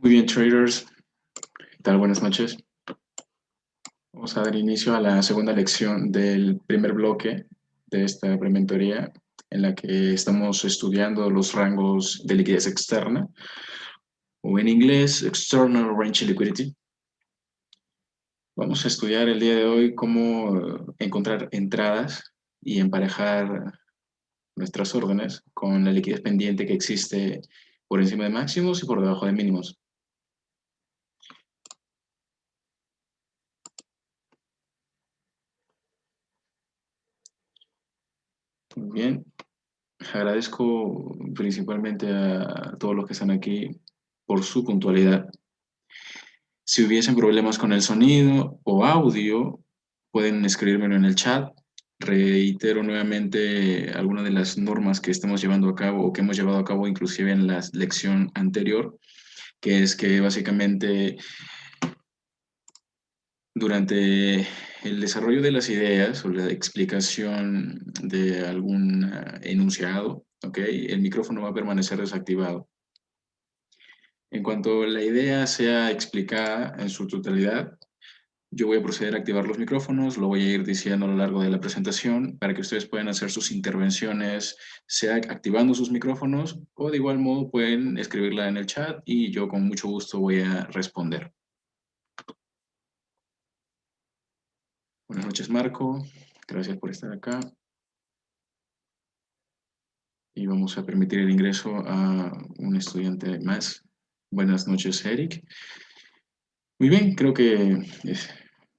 Muy bien, traders. ¿Qué tal? Buenas noches. Vamos a dar inicio a la segunda lección del primer bloque de esta prementoría en la que estamos estudiando los rangos de liquidez externa o en inglés External Range Liquidity. Vamos a estudiar el día de hoy cómo encontrar entradas y emparejar nuestras órdenes con la liquidez pendiente que existe por encima de máximos y por debajo de mínimos. Muy bien. Agradezco principalmente a todos los que están aquí por su puntualidad. Si hubiesen problemas con el sonido o audio, pueden escribírmelo en el chat. Reitero nuevamente algunas de las normas que estamos llevando a cabo o que hemos llevado a cabo inclusive en la lección anterior, que es que básicamente durante el desarrollo de las ideas o la explicación de algún enunciado, ¿okay? El micrófono va a permanecer desactivado. En cuanto la idea sea explicada en su totalidad, yo voy a proceder a activar los micrófonos, lo voy a ir diciendo a lo largo de la presentación para que ustedes puedan hacer sus intervenciones, sea activando sus micrófonos o de igual modo pueden escribirla en el chat y yo con mucho gusto voy a responder. Buenas noches, Marco. Gracias por estar acá. Y vamos a permitir el ingreso a un estudiante más. Buenas noches, Eric. Muy bien, creo que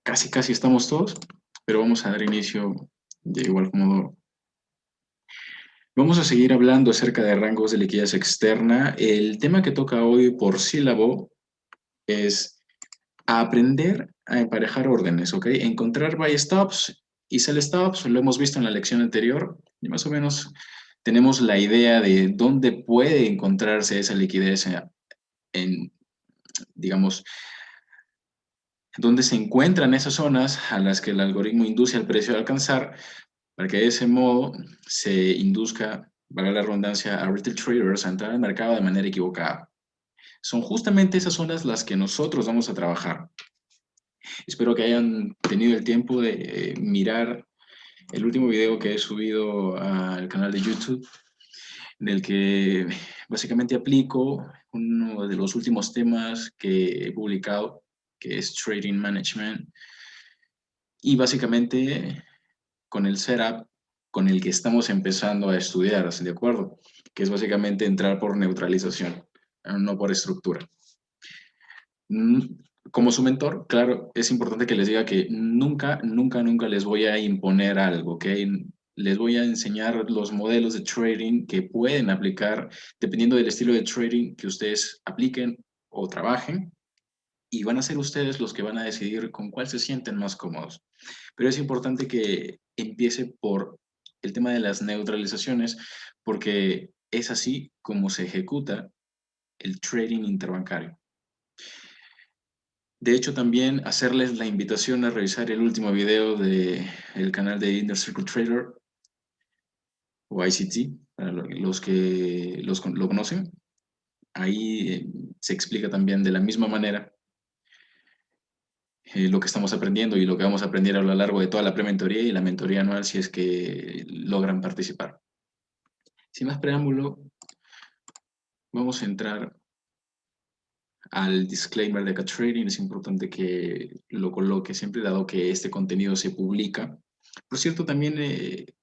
casi estamos todos, pero vamos a dar inicio de igual modo. Vamos a seguir hablando acerca de rangos de liquidez externa. El tema que toca hoy por sílabo es aprender a emparejar órdenes, ¿ok? Encontrar buy stops y sell stops, lo hemos visto en la lección anterior, y más o menos tenemos la idea de dónde puede encontrarse esa liquidez en digamos, dónde se encuentran esas zonas a las que el algoritmo induce al precio a alcanzar, para que de ese modo se induzca, valga la redundancia, a retail traders a entrar al mercado de manera equivocada. Son justamente esas zonas las que nosotros vamos a trabajar. Espero que hayan tenido el tiempo de mirar el último video que he subido al canal de YouTube, en el que básicamente aplico uno de los últimos temas que he publicado, que es Trading Management, y básicamente con el setup con el que estamos empezando a estudiar, ¿de acuerdo? Que es básicamente entrar por neutralización, no por estructura. Como su mentor, claro, es importante que les diga que nunca les voy a imponer algo, ¿ok? Les voy a enseñar los modelos de trading que pueden aplicar dependiendo del estilo de trading que ustedes apliquen o trabajen, y van a ser ustedes los que van a decidir con cuál se sienten más cómodos. Pero es importante que empiece por el tema de las neutralizaciones, porque es así como se ejecuta el trading interbancario. De hecho, también hacerles la invitación a revisar el último video del canal de Inner Circle Trader o ICT, para los que lo conocen. Ahí se explica también de la misma manera lo que estamos aprendiendo y lo que vamos a aprender a lo largo de toda la prementoría y la mentoría anual si es que logran participar. Sin más preámbulo, vamos a entrar al disclaimer de Trading. Es importante que lo coloque siempre, dado que este contenido se publica. Por cierto, también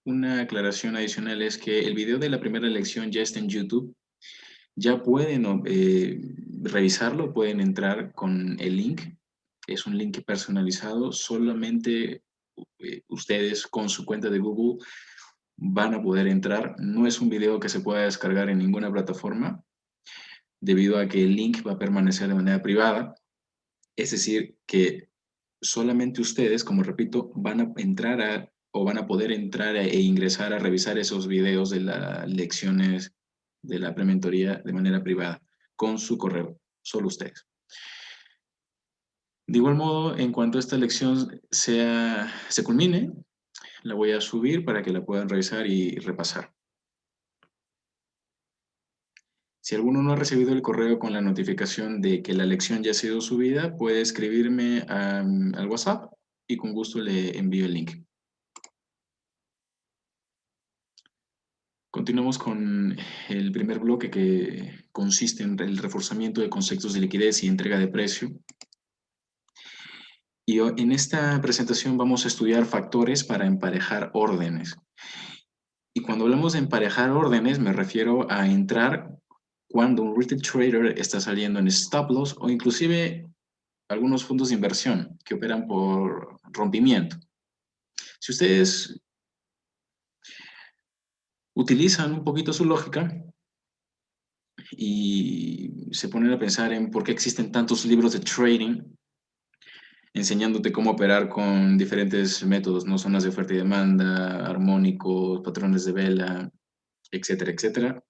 una aclaración adicional es que el video de la primera lección ya está en YouTube. Ya pueden revisarlo, pueden entrar con el link. Es un link personalizado. Solamente ustedes con su cuenta de Google van a poder entrar. No es un video que se pueda descargar en ninguna plataforma, debido a que el link va a permanecer de manera privada. Es decir, que solamente ustedes, como repito, van a entrar o van a poder entrar e ingresar a revisar esos videos de las lecciones de la prementoría de manera privada, con su correo, solo ustedes. De igual modo, en cuanto esta lección se culmine, la voy a subir para que la puedan revisar y repasar. Si alguno no ha recibido el correo con la notificación de que la lección ya ha sido subida, puede escribirme al WhatsApp y con gusto le envío el link. Continuamos con el primer bloque que consiste en el reforzamiento de conceptos de liquidez y entrega de precio. Y en esta presentación vamos a estudiar factores para emparejar órdenes. Y cuando hablamos de emparejar órdenes, me refiero a entrar cuando un retail trader está saliendo en stop loss o inclusive algunos fondos de inversión que operan por rompimiento. Si ustedes utilizan un poquito su lógica y se ponen a pensar en por qué existen tantos libros de trading enseñándote cómo operar con diferentes métodos, ¿no? Zonas de oferta y demanda, armónicos, patrones de vela, etcétera, etcétera.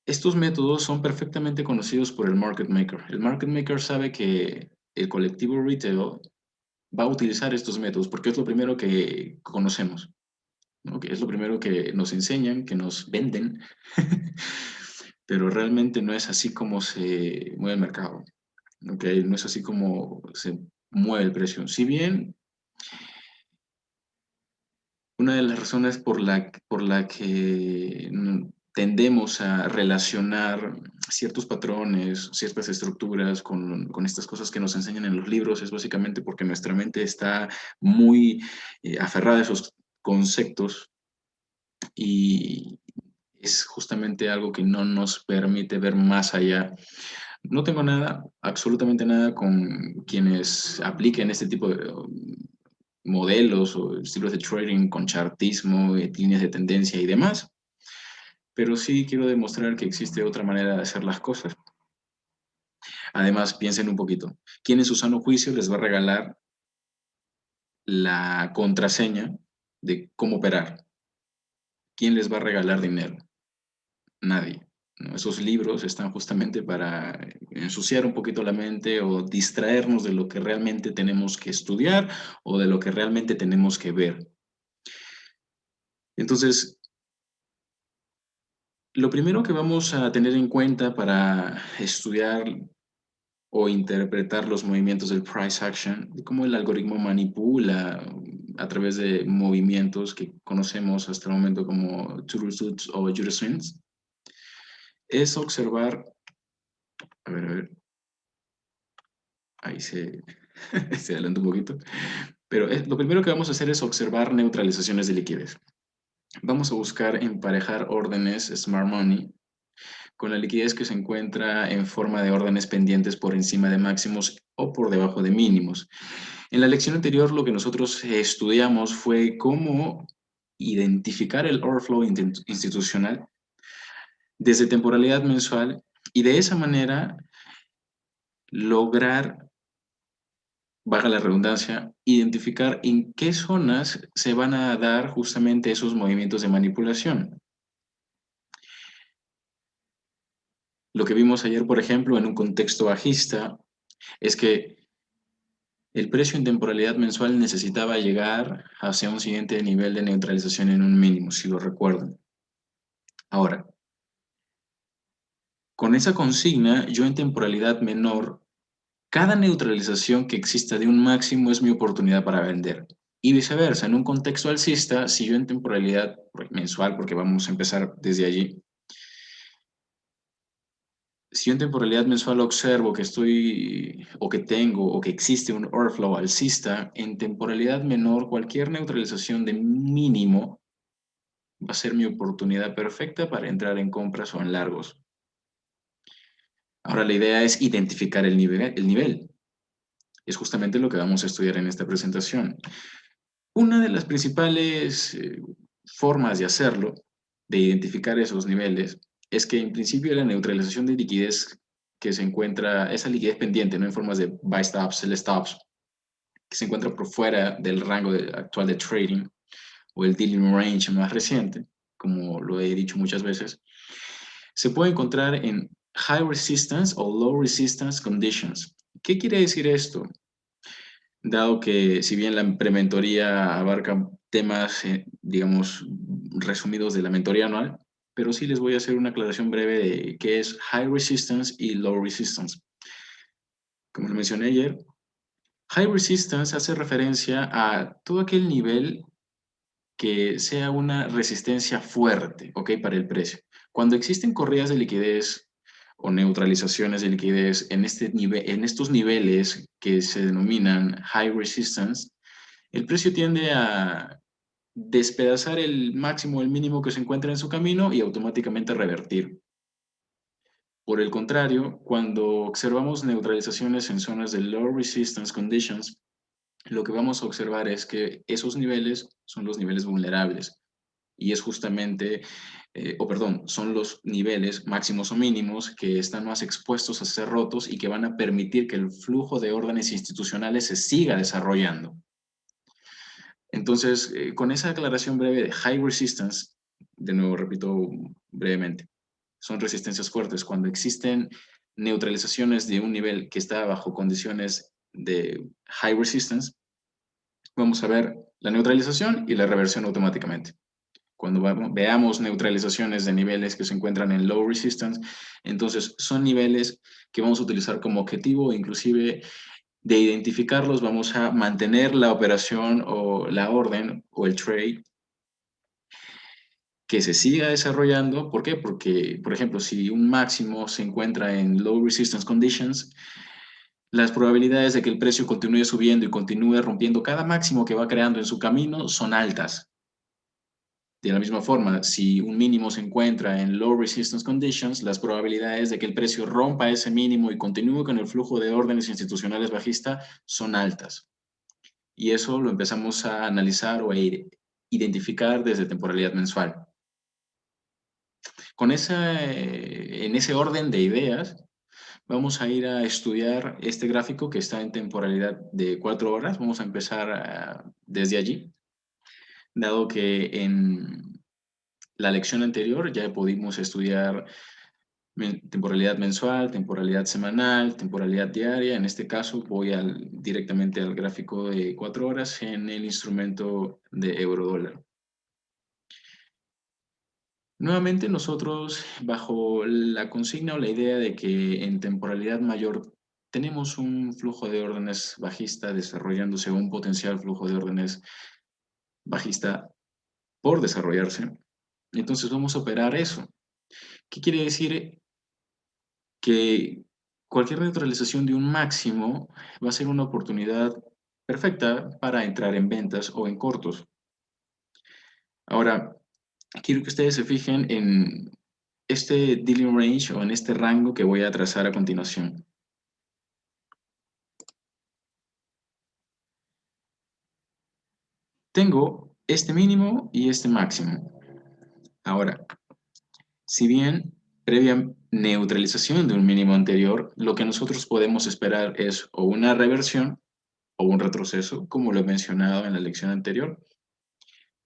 Estos métodos son perfectamente conocidos por el market maker. El market maker sabe que el colectivo retail va a utilizar estos métodos porque es lo primero que conocemos, ¿no? Que es lo primero que nos enseñan, que nos venden, pero realmente no es así como se mueve el mercado, ¿ok? No es así como se mueve el precio. Si bien una de las razones por la que tendemos a relacionar ciertos patrones, ciertas estructuras con estas cosas que nos enseñan en los libros es básicamente porque nuestra mente está muy aferrada a esos conceptos y es justamente algo que no nos permite ver más allá. No tengo nada, absolutamente nada con quienes apliquen este tipo de modelos o estilos de trading con chartismo, líneas de tendencia y demás, pero sí quiero demostrar que existe otra manera de hacer las cosas. Además, piensen un poquito, ¿quién en su sano juicio les va a regalar la contraseña de cómo operar? ¿Quién les va a regalar dinero? Nadie, ¿no? Esos libros están justamente para ensuciar un poquito la mente o distraernos de lo que realmente tenemos que estudiar o de lo que realmente tenemos que ver. Entonces, lo primero que vamos a tener en cuenta para estudiar o interpretar los movimientos del price action, de cómo el algoritmo manipula a través de movimientos que conocemos hasta el momento como Turusuts o Swings, es observar, a ver, ahí se adelanta un poquito, pero lo primero que vamos a hacer es observar neutralizaciones de liquidez. Vamos a buscar emparejar órdenes Smart Money con la liquidez que se encuentra en forma de órdenes pendientes por encima de máximos o por debajo de mínimos. En la lección anterior lo que nosotros estudiamos fue cómo identificar el overflow institucional desde temporalidad mensual y de esa manera lograr, valga la redundancia, identificar en qué zonas se van a dar justamente esos movimientos de manipulación. Lo que vimos ayer, por ejemplo, en un contexto bajista, es que el precio en temporalidad mensual necesitaba llegar hacia un siguiente nivel de neutralización en un mínimo, si lo recuerdan. Ahora, con esa consigna, yo en temporalidad menor, cada neutralización que exista de un máximo es mi oportunidad para vender. Y viceversa, en un contexto alcista, si yo en temporalidad mensual, porque vamos a empezar desde allí, si yo en temporalidad mensual observo que estoy o que tengo o que existe un overflow alcista, en temporalidad menor cualquier neutralización de mínimo va a ser mi oportunidad perfecta para entrar en compras o en largos. Ahora la idea es identificar el nivel. Es justamente lo que vamos a estudiar en esta presentación. Una de las principales formas de hacerlo, de identificar esos niveles, es que en principio la neutralización de liquidez que se encuentra, esa liquidez pendiente, ¿no? En formas de buy stops, sell stops, que se encuentra por fuera del rango actual de trading o el dealing range más reciente, como lo he dicho muchas veces, se puede encontrar en high resistance o low resistance conditions. ¿Qué quiere decir esto? Dado que si bien la prementoría abarca temas, digamos, resumidos de la mentoría anual, pero sí les voy a hacer una aclaración breve de qué es High Resistance y Low Resistance. Como lo mencioné ayer, High Resistance hace referencia a todo aquel nivel que sea una resistencia fuerte, ¿ok? Para el precio. Cuando existen corridas de liquidez o neutralizaciones de liquidez en, en estos niveles que se denominan high resistance, el precio tiende a despedazar el máximo o el mínimo que se encuentra en su camino y automáticamente revertir. Por el contrario, cuando observamos neutralizaciones en zonas de low resistance conditions, lo que vamos a observar es que esos niveles son los niveles vulnerables y es justamente, perdón, son los niveles máximos o mínimos que están más expuestos a ser rotos y que van a permitir que el flujo de órdenes institucionales se siga desarrollando. Entonces, con esa aclaración breve de high resistance, de nuevo repito brevemente, son resistencias fuertes. Cuando existen neutralizaciones de un nivel que está bajo condiciones de high resistance, vamos a ver la neutralización y la reversión automáticamente. Cuando veamos neutralizaciones de niveles que se encuentran en low resistance, entonces son niveles que vamos a utilizar como objetivo, inclusive de identificarlos, vamos a mantener la operación o la orden o el trade que se siga desarrollando. ¿Por qué? Porque, por ejemplo, si un máximo se encuentra en low resistance conditions, las probabilidades de que el precio continúe subiendo y continúe rompiendo cada máximo que va creando en su camino son altas. De la misma forma, si un mínimo se encuentra en low resistance conditions, las probabilidades de que el precio rompa ese mínimo y continúe con el flujo de órdenes institucionales bajista son altas. Y eso lo empezamos a analizar o a identificar desde temporalidad mensual. Con en ese orden de ideas, vamos a ir a estudiar este gráfico que está en temporalidad de 4 horas. Vamos a empezar desde allí, dado que en la lección anterior ya pudimos estudiar temporalidad mensual, temporalidad semanal, temporalidad diaria. En este caso voy directamente al gráfico de 4 horas en el instrumento de euro-dólar. Nuevamente nosotros, bajo la consigna o la idea de que en temporalidad mayor tenemos un flujo de órdenes bajista desarrollándose, un potencial flujo de órdenes bajista por desarrollarse, entonces vamos a operar eso. ¿Qué quiere decir? Que cualquier neutralización de un máximo va a ser una oportunidad perfecta para entrar en ventas o en cortos. Ahora, quiero que ustedes se fijen en este dealing range o en este rango que voy a trazar a continuación. Tengo este mínimo y este máximo. Ahora, si bien previa neutralización de un mínimo anterior, lo que nosotros podemos esperar es o una reversión o un retroceso, como lo he mencionado en la lección anterior.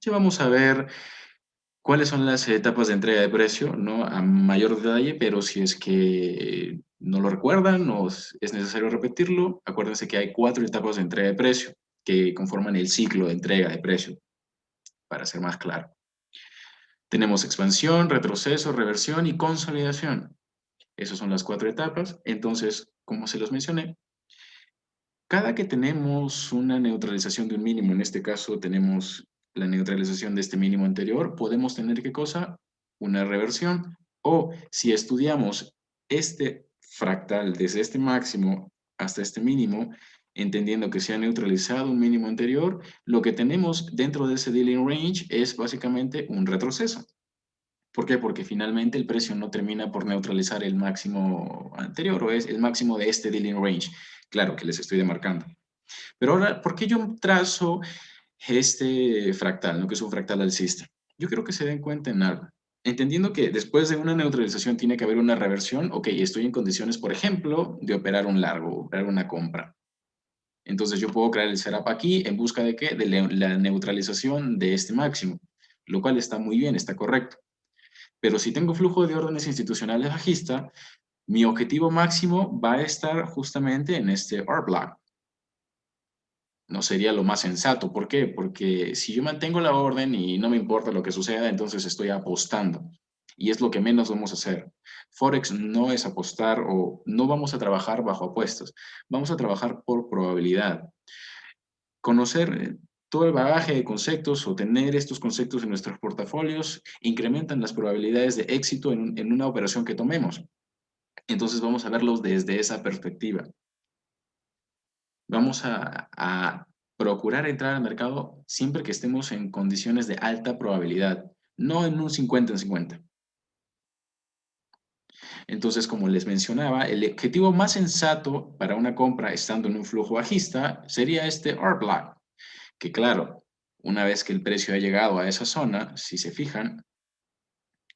Ya vamos a ver cuáles son las etapas de entrega de precio, ¿no? A mayor detalle, pero si es que no lo recuerdan o es necesario repetirlo, acuérdense que hay 4 etapas de entrega de precio que conforman el ciclo de entrega de precio, para ser más claro. Tenemos expansión, retroceso, reversión y consolidación. Esas son las 4 etapas. Entonces, como se los mencioné, cada que tenemos una neutralización de un mínimo, en este caso tenemos la neutralización de este mínimo anterior, podemos tener ¿qué cosa? Una reversión. O si estudiamos este fractal desde este máximo hasta este mínimo, entendiendo que se ha neutralizado un mínimo anterior, lo que tenemos dentro de ese dealing range es básicamente un retroceso. ¿Por qué? Porque finalmente el precio no termina por neutralizar el máximo anterior o es el máximo de este dealing range. Claro que les estoy demarcando. Pero ahora, ¿por qué yo trazo este fractal, ¿no? Que es un fractal alcista? Yo quiero que se den cuenta en algo. Entendiendo que después de una neutralización tiene que haber una reversión, ok, estoy en condiciones, por ejemplo, de operar un largo, operar una compra. Entonces yo puedo crear el setup aquí en busca de qué? De la neutralización de este máximo, lo cual está muy bien, está correcto. Pero si tengo flujo de órdenes institucionales bajista, mi objetivo máximo va a estar justamente en este R-block. No sería lo más sensato. ¿Por qué? Porque si yo mantengo la orden y no me importa lo que suceda, entonces estoy apostando. y es lo que menos vamos a hacer. Forex no es apostar o no vamos a trabajar bajo apuestas, vamos a trabajar por probabilidad. Conocer todo el bagaje de conceptos o tener estos conceptos en nuestros portafolios incrementan las probabilidades de éxito en una operación que tomemos. Entonces vamos a verlos desde esa perspectiva. Vamos a procurar entrar al mercado siempre que estemos en condiciones de alta probabilidad, no en un 50 en 50. Entonces, como les mencionaba, el objetivo más sensato para una compra estando en un flujo bajista sería este R-Block, que claro, una vez que el precio ha llegado a esa zona, si se fijan,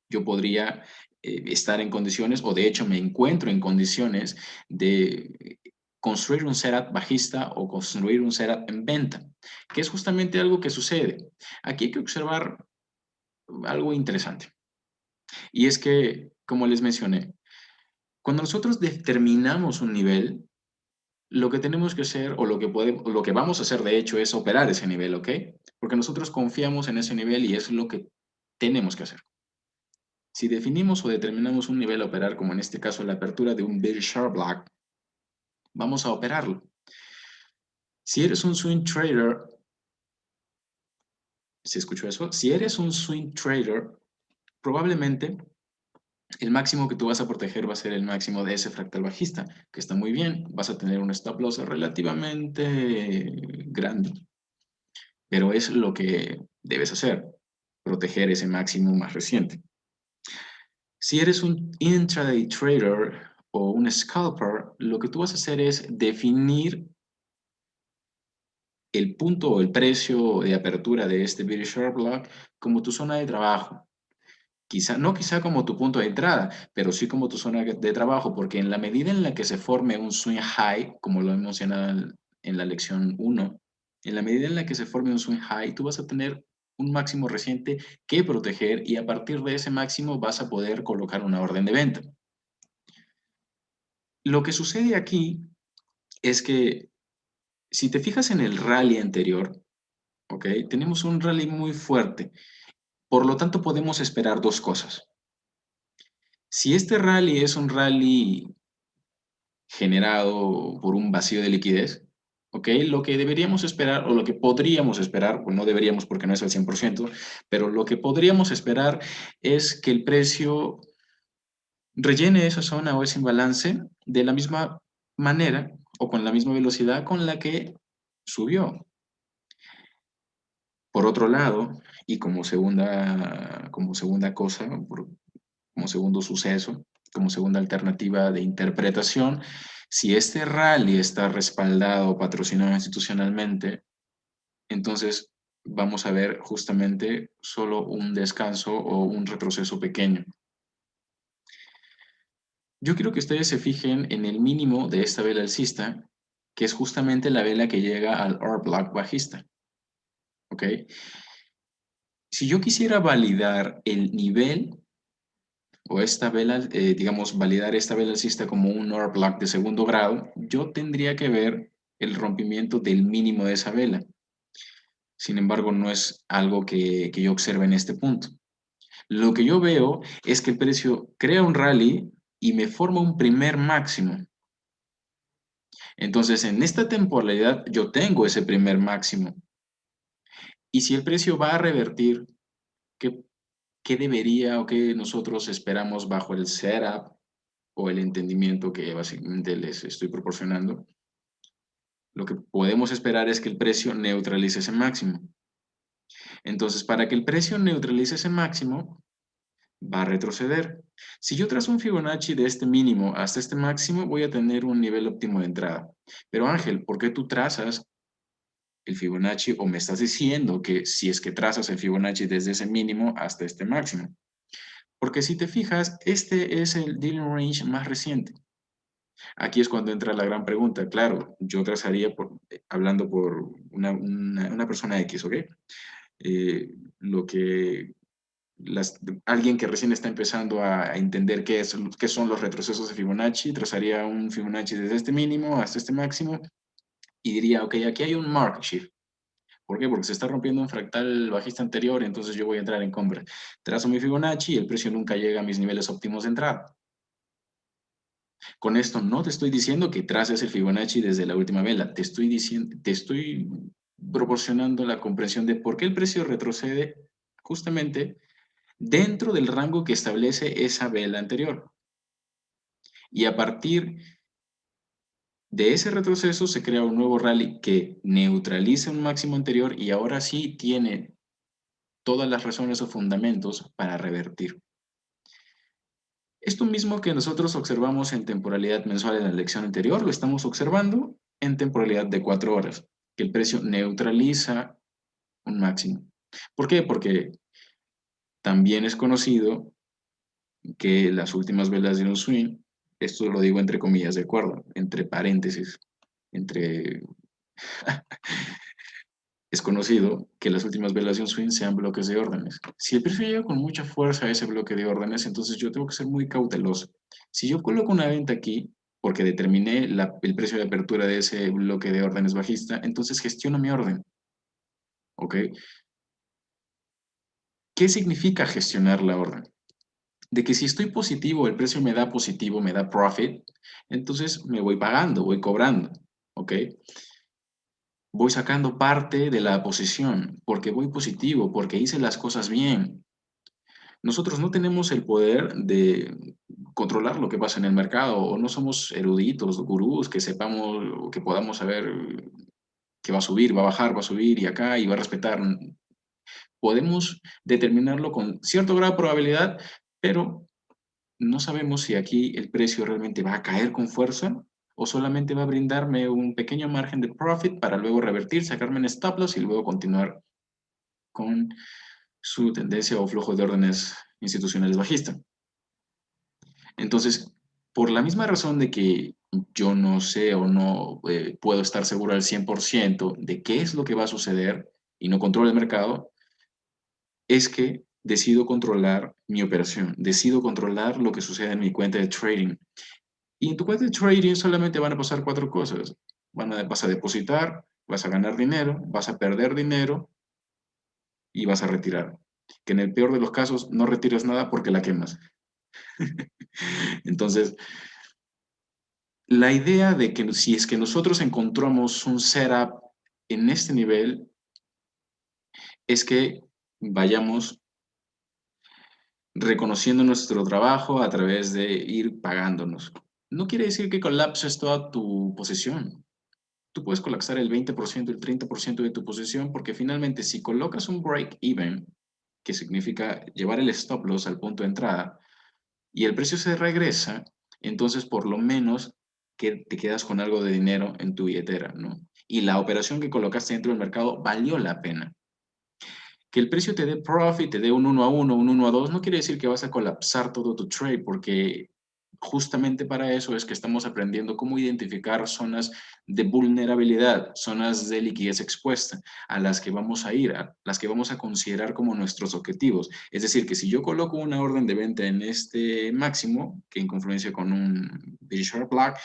yo podría estar en condiciones, o de hecho me encuentro en condiciones de construir un setup bajista o construir un setup en venta, que es justamente algo que sucede. Aquí hay que observar algo interesante, y es que, como les mencioné, cuando nosotros determinamos un nivel, lo que tenemos que hacer o lo que podemos, o lo que vamos a hacer de hecho es operar ese nivel, ¿ok? Porque nosotros confiamos en ese nivel y es lo que tenemos que hacer. Si definimos o determinamos un nivel a operar, como en este caso la apertura de un Bear Sharp Block, vamos a operarlo. Si eres un swing trader, ¿se escuchó eso? Si eres un swing trader, probablemente el máximo que tú vas a proteger va a ser el máximo de ese fractal bajista, que está muy bien, vas a tener un stop loss relativamente grande, pero es lo que debes hacer, proteger ese máximo más reciente. Si eres un intraday trader o un scalper, lo que tú vas a hacer es definir el punto o el precio de apertura de este Bearish Sharp Block como tu zona de trabajo. No quizá como tu punto de entrada, pero sí como tu zona de trabajo, porque en la medida en la que se forme un swing high, como lo hemos mencionado en la lección 1, en la medida en la que se forme un swing high, tú vas a tener un máximo reciente que proteger y a partir de ese máximo vas a poder colocar una orden de venta. Lo que sucede aquí es que si te fijas en el rally anterior, ¿ok? Tenemos un rally muy fuerte. Por lo tanto, podemos esperar dos cosas. Si este rally es un rally generado por un vacío de liquidez, ¿ok? Lo que deberíamos esperar, o lo que podríamos esperar, pues no deberíamos porque no es al 100%, pero lo que podríamos esperar es que el precio rellene esa zona o ese imbalance de la misma manera o con la misma velocidad con la que subió. Por otro lado, y como segunda cosa, como segundo suceso, como segunda alternativa de interpretación, si este rally está respaldado o patrocinado institucionalmente, entonces vamos a ver justamente solo un descanso o un retroceso pequeño. Yo quiero que ustedes se fijen en el mínimo de esta vela alcista, que es justamente la vela que llega al R-Block bajista. ¿Ok? Si yo quisiera validar el nivel o esta vela, digamos, validar esta vela alcista como un OR block de segundo grado, yo tendría que ver el rompimiento del mínimo de esa vela. Sin embargo, no es algo que yo observe en este punto. Lo que yo veo es que el precio crea un rally y me forma un primer máximo. Entonces, en esta temporalidad yo tengo ese primer máximo. Y si el precio va a revertir, ¿qué, qué debería o qué nosotros esperamos bajo el setup o el entendimiento que básicamente les estoy proporcionando? Lo que podemos esperar es que el precio neutralice ese máximo. Entonces, para que el precio neutralice ese máximo, va a retroceder. Si yo trazo un Fibonacci de este mínimo hasta este máximo, voy a tener un nivel óptimo de entrada. Pero Ángel, ¿por qué tú trazas el Fibonacci o me estás diciendo que si es que trazas el Fibonacci desde ese mínimo hasta este máximo? Porque si te fijas, este es el dealing range más reciente. Aquí es cuando entra la gran pregunta. Claro, yo trazaría, hablando por una persona X, ¿ok? Lo que alguien que recién está empezando a entender qué son los retrocesos de Fibonacci, trazaría un Fibonacci desde este mínimo hasta este máximo y diría, ok, aquí hay un market shift. ¿Por qué? Porque se está rompiendo un fractal bajista anterior, entonces yo voy a entrar en compra. Trazo mi Fibonacci y el precio nunca llega a mis niveles óptimos de entrada. Con esto no te estoy diciendo que traces el Fibonacci desde la última vela, te estoy diciendo, te estoy proporcionando la comprensión de por qué el precio retrocede justamente dentro del rango que establece esa vela anterior. Y a partir de ese retroceso se crea un nuevo rally que neutraliza un máximo anterior y ahora sí tiene todas las razones o fundamentos para revertir. Esto mismo que nosotros observamos en temporalidad mensual en la lección anterior, lo estamos observando en temporalidad de 4 horas, que el precio neutraliza un máximo. ¿Por qué? Porque también es conocido que las últimas velas de un swing, esto lo digo entre comillas, de acuerdo, entre paréntesis, entre es conocido que las últimas velas de un swing sean bloques de órdenes. Si el precio llega con mucha fuerza a ese bloque de órdenes, entonces yo tengo que ser muy cauteloso. Si yo coloco una venta aquí, porque determiné el precio de apertura de ese bloque de órdenes bajista, entonces gestiono mi orden. ¿Ok? ¿Qué significa gestionar la orden? De que si estoy positivo, el precio me da positivo, me da profit, entonces me voy pagando, voy cobrando. ¿Ok? Voy sacando parte de la posición porque voy positivo, porque hice las cosas bien. Nosotros no tenemos el poder de controlar lo que pasa en el mercado o no somos eruditos, gurús, que sepamos o que podamos saber que va a subir, va a bajar, va a subir y acá y va a respetar. Podemos determinarlo con cierto grado de probabilidad, pero no sabemos si aquí el precio realmente va a caer con fuerza o solamente va a brindarme un pequeño margen de profit para luego revertir, sacarme en stop loss y luego continuar con su tendencia o flujo de órdenes institucionales bajista. Entonces, por la misma razón de que yo no sé o no puedo estar seguro al 100% de qué es lo que va a suceder y no controlo el mercado, es que decido controlar mi operación, decido controlar lo que sucede en mi cuenta de trading. Y en tu cuenta de trading solamente van a pasar cuatro cosas. Vas a depositar, vas a ganar dinero, vas a perder dinero y vas a retirar. Que en el peor de los casos no retires nada porque la quemas. Entonces, la idea de que si es que nosotros encontramos un setup en este nivel, es que vayamos reconociendo nuestro trabajo a través de ir pagándonos. No quiere decir que colapses toda tu posición. Tú puedes colapsar el 20%, el 30% de tu posición, porque finalmente si colocas un break even, que significa llevar el stop loss al punto de entrada, y el precio se regresa, entonces por lo menos que te quedas con algo de dinero en tu billetera, ¿no? Y la operación que colocaste dentro del mercado valió la pena. Que el precio te dé profit, te dé un 1 a 1, un 1 a 2, no quiere decir que vas a colapsar todo tu trade, porque justamente para eso es que estamos aprendiendo cómo identificar zonas de vulnerabilidad, zonas de liquidez expuesta, a las que vamos a ir, a las que vamos a considerar como nuestros objetivos. Es decir, que si yo coloco una orden de venta en este máximo, que en confluencia con un British Black,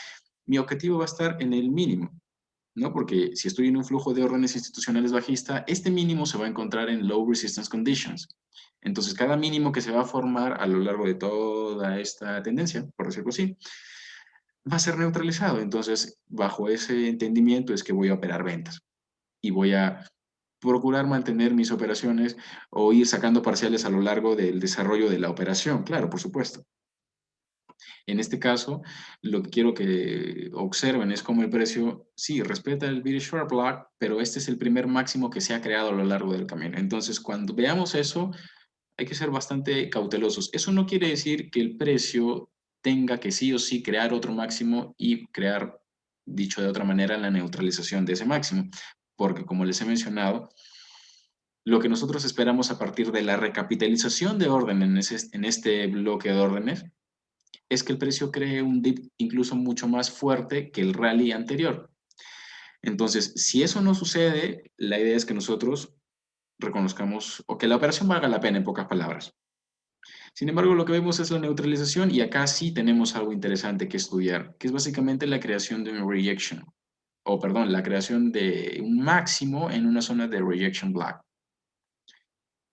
mi objetivo va a estar en el mínimo. ¿No? Porque si estoy en un flujo de órdenes institucionales bajista, este mínimo se va a encontrar en low resistance conditions. Entonces, cada mínimo que se va a formar a lo largo de toda esta tendencia, por decirlo así, va a ser neutralizado. Entonces, bajo ese entendimiento es que voy a operar ventas y voy a procurar mantener mis operaciones o ir sacando parciales a lo largo del desarrollo de la operación, claro, por supuesto. En este caso, lo que quiero que observen es cómo el precio, sí, respeta el British Short Block, pero este es el primer máximo que se ha creado a lo largo del camino. Entonces, cuando veamos eso, hay que ser bastante cautelosos. Eso no quiere decir que el precio tenga que sí o sí crear otro máximo y crear, dicho de otra manera, la neutralización de ese máximo, porque como les he mencionado, lo que nosotros esperamos a partir de la recapitalización de orden en este bloque de órdenes es que el precio cree un dip incluso mucho más fuerte que el rally anterior. Entonces, si eso no sucede, la idea es que nosotros reconozcamos o que la operación valga la pena, en pocas palabras. Sin embargo, lo que vemos es la neutralización y acá sí tenemos algo interesante que estudiar, que es básicamente la creación de un rejection. o perdón, la creación de un máximo en una zona de rejection black,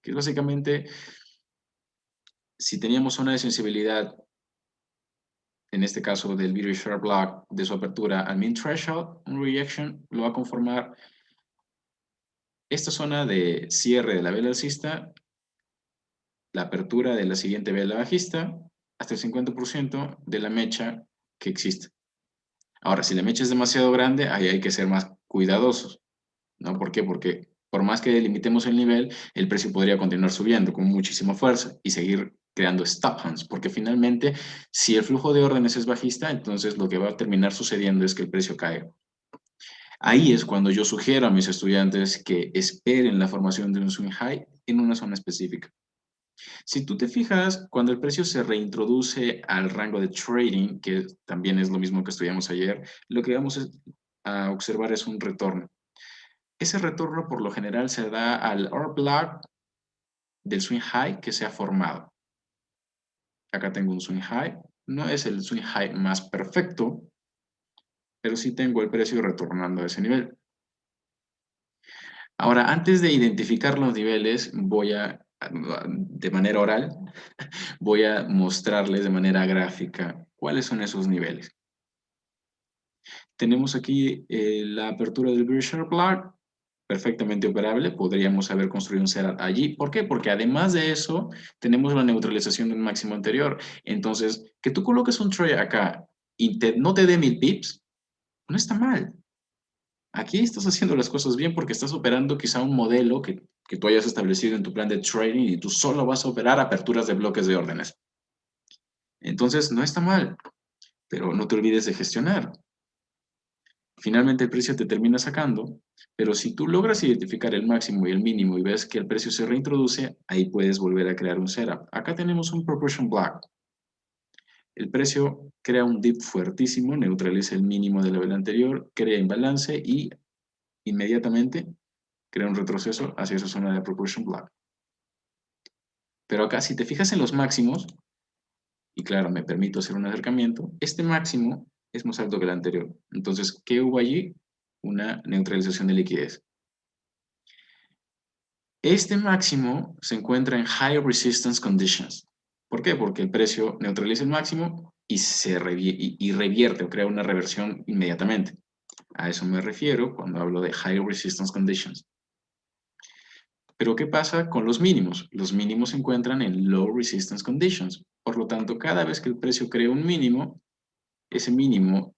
que es básicamente, si teníamos zona de sensibilidad, en este caso del Video Share Block, de su apertura al Min Threshold, un rejection lo va a conformar esta zona de cierre de la vela alcista, la apertura de la siguiente vela bajista, hasta el 50% de la mecha que existe. Ahora, si la mecha es demasiado grande, ahí hay que ser más cuidadosos, ¿no? ¿Por qué? Porque por más que delimitemos el nivel, el precio podría continuar subiendo con muchísima fuerza y seguir creando stop hunts, porque finalmente, si el flujo de órdenes es bajista, entonces lo que va a terminar sucediendo es que el precio cae. Ahí es cuando yo sugiero a mis estudiantes que esperen la formación de un swing high en una zona específica. Si tú te fijas, cuando el precio se reintroduce al rango de trading, que también es lo mismo que estudiamos ayer, lo que vamos a observar es un retorno. Ese retorno por lo general se da al order block del swing high que se ha formado. Acá tengo un swing high, no es el swing high más perfecto, pero sí tengo el precio retornando a ese nivel. Ahora, antes de identificar los niveles, de manera oral, voy a mostrarles de manera gráfica cuáles son esos niveles. Tenemos aquí la apertura del Virtual Block, perfectamente operable, podríamos haber construido un setup allí. ¿Por qué? Porque además de eso, tenemos la neutralización del máximo anterior. Entonces, que tú coloques un trade acá y no te dé 1000 pips, no está mal. Aquí estás haciendo las cosas bien porque estás operando quizá un modelo que tú hayas establecido en tu plan de trading y tú solo vas a operar aperturas de bloques de órdenes. Entonces, no está mal, pero no te olvides de gestionar. Finalmente el precio te termina sacando, pero si tú logras identificar el máximo y el mínimo y ves que el precio se reintroduce, ahí puedes volver a crear un setup. Acá tenemos un proportion block. El precio crea un dip fuertísimo, neutraliza el mínimo de la vela anterior, crea imbalance y inmediatamente crea un retroceso hacia esa zona de proportion block. Pero acá, si te fijas en los máximos, y claro, me permito hacer un acercamiento, este máximo es más alto que el anterior. Entonces, ¿qué hubo allí? Una neutralización de liquidez. Este máximo se encuentra en High Resistance Conditions. ¿Por qué? Porque el precio neutraliza el máximo y revierte o crea una reversión inmediatamente. A eso me refiero cuando hablo de High Resistance Conditions. Pero ¿qué pasa con los mínimos? Los mínimos se encuentran en Low Resistance Conditions. Por lo tanto, cada vez que el precio crea un mínimo, ese mínimo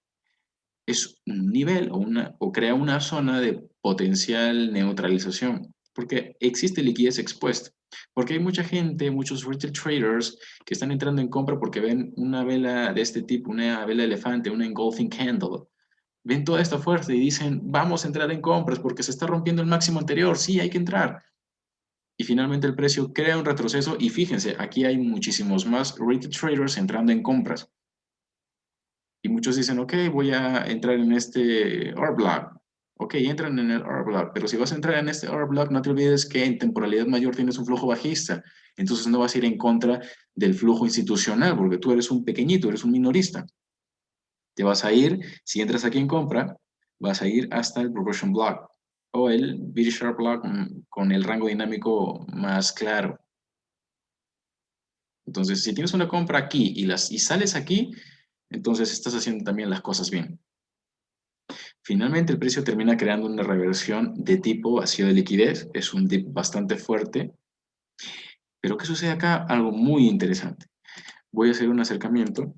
es un nivel o crea una zona de potencial neutralización, porque existe liquidez expuesta. Porque hay mucha gente, muchos retail traders que están entrando en compra porque ven una vela de este tipo, una vela elefante, una engulfing candle. Ven toda esta fuerza y dicen, vamos a entrar en compras porque se está rompiendo el máximo anterior, sí, hay que entrar. Y finalmente el precio crea un retroceso y fíjense, aquí hay muchísimos más retail traders entrando en compras. Y muchos dicen, ok, voy a entrar en este order block. Ok, entran en el order block, pero si vas a entrar en este order block, no te olvides que en temporalidad mayor tienes un flujo bajista. Entonces no vas a ir en contra del flujo institucional, porque tú eres un pequeñito, eres un minorista. Te vas a ir, si entras aquí en compra, vas a ir hasta el proportion block o el B-sharp block con el rango dinámico más claro. Entonces, si tienes una compra aquí y sales aquí, entonces estás haciendo también las cosas bien. Finalmente, el precio termina creando una reversión de tipo vacío de liquidez. Es un dip bastante fuerte. Pero ¿qué sucede acá? Algo muy interesante. Voy a hacer un acercamiento.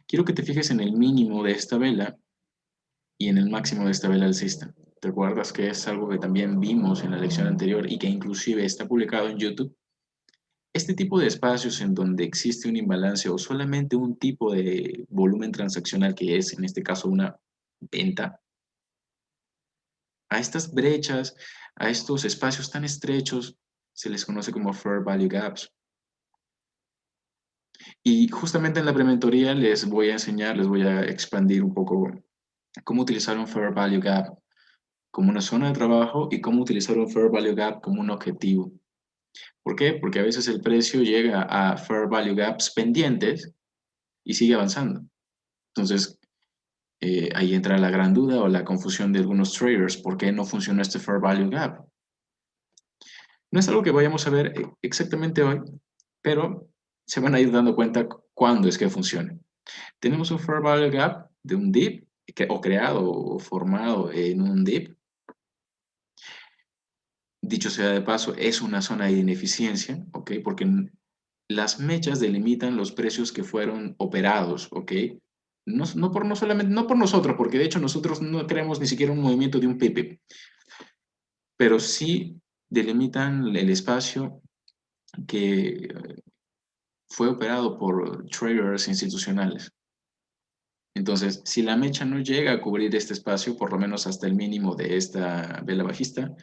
Quiero que te fijes en el mínimo de esta vela y en el máximo de esta vela alcista. ¿Te acuerdas que es algo que también vimos en la lección anterior y que inclusive está publicado en YouTube? Este tipo de espacios en donde existe un imbalance o solamente un tipo de volumen transaccional que es, en este caso, una venta, a estas brechas, a estos espacios tan estrechos, se les conoce como Fair Value Gaps. Y justamente en la prementoría les voy a enseñar, les voy a expandir un poco cómo utilizar un Fair Value Gap como una zona de trabajo y cómo utilizar un Fair Value Gap como un objetivo. ¿Por qué? Porque a veces el precio llega a Fair Value Gaps pendientes y sigue avanzando. Entonces, ahí entra la gran duda o la confusión de algunos traders. ¿Por qué no funcionó este Fair Value Gap? No es algo que vayamos a ver exactamente hoy, pero se van a ir dando cuenta cuándo es que funciona. Tenemos un Fair Value Gap de un dip, o creado o formado en un dip. Dicho sea de paso, es una zona de ineficiencia, ¿ok? Porque las mechas delimitan los precios que fueron operados, ¿ok? No solamente, no por nosotros, porque de hecho nosotros no creamos ni siquiera un movimiento de un pipi, pero sí delimitan el espacio que fue operado por traders institucionales. Entonces, si la mecha no llega a cubrir este espacio, por lo menos hasta el mínimo de esta vela bajista,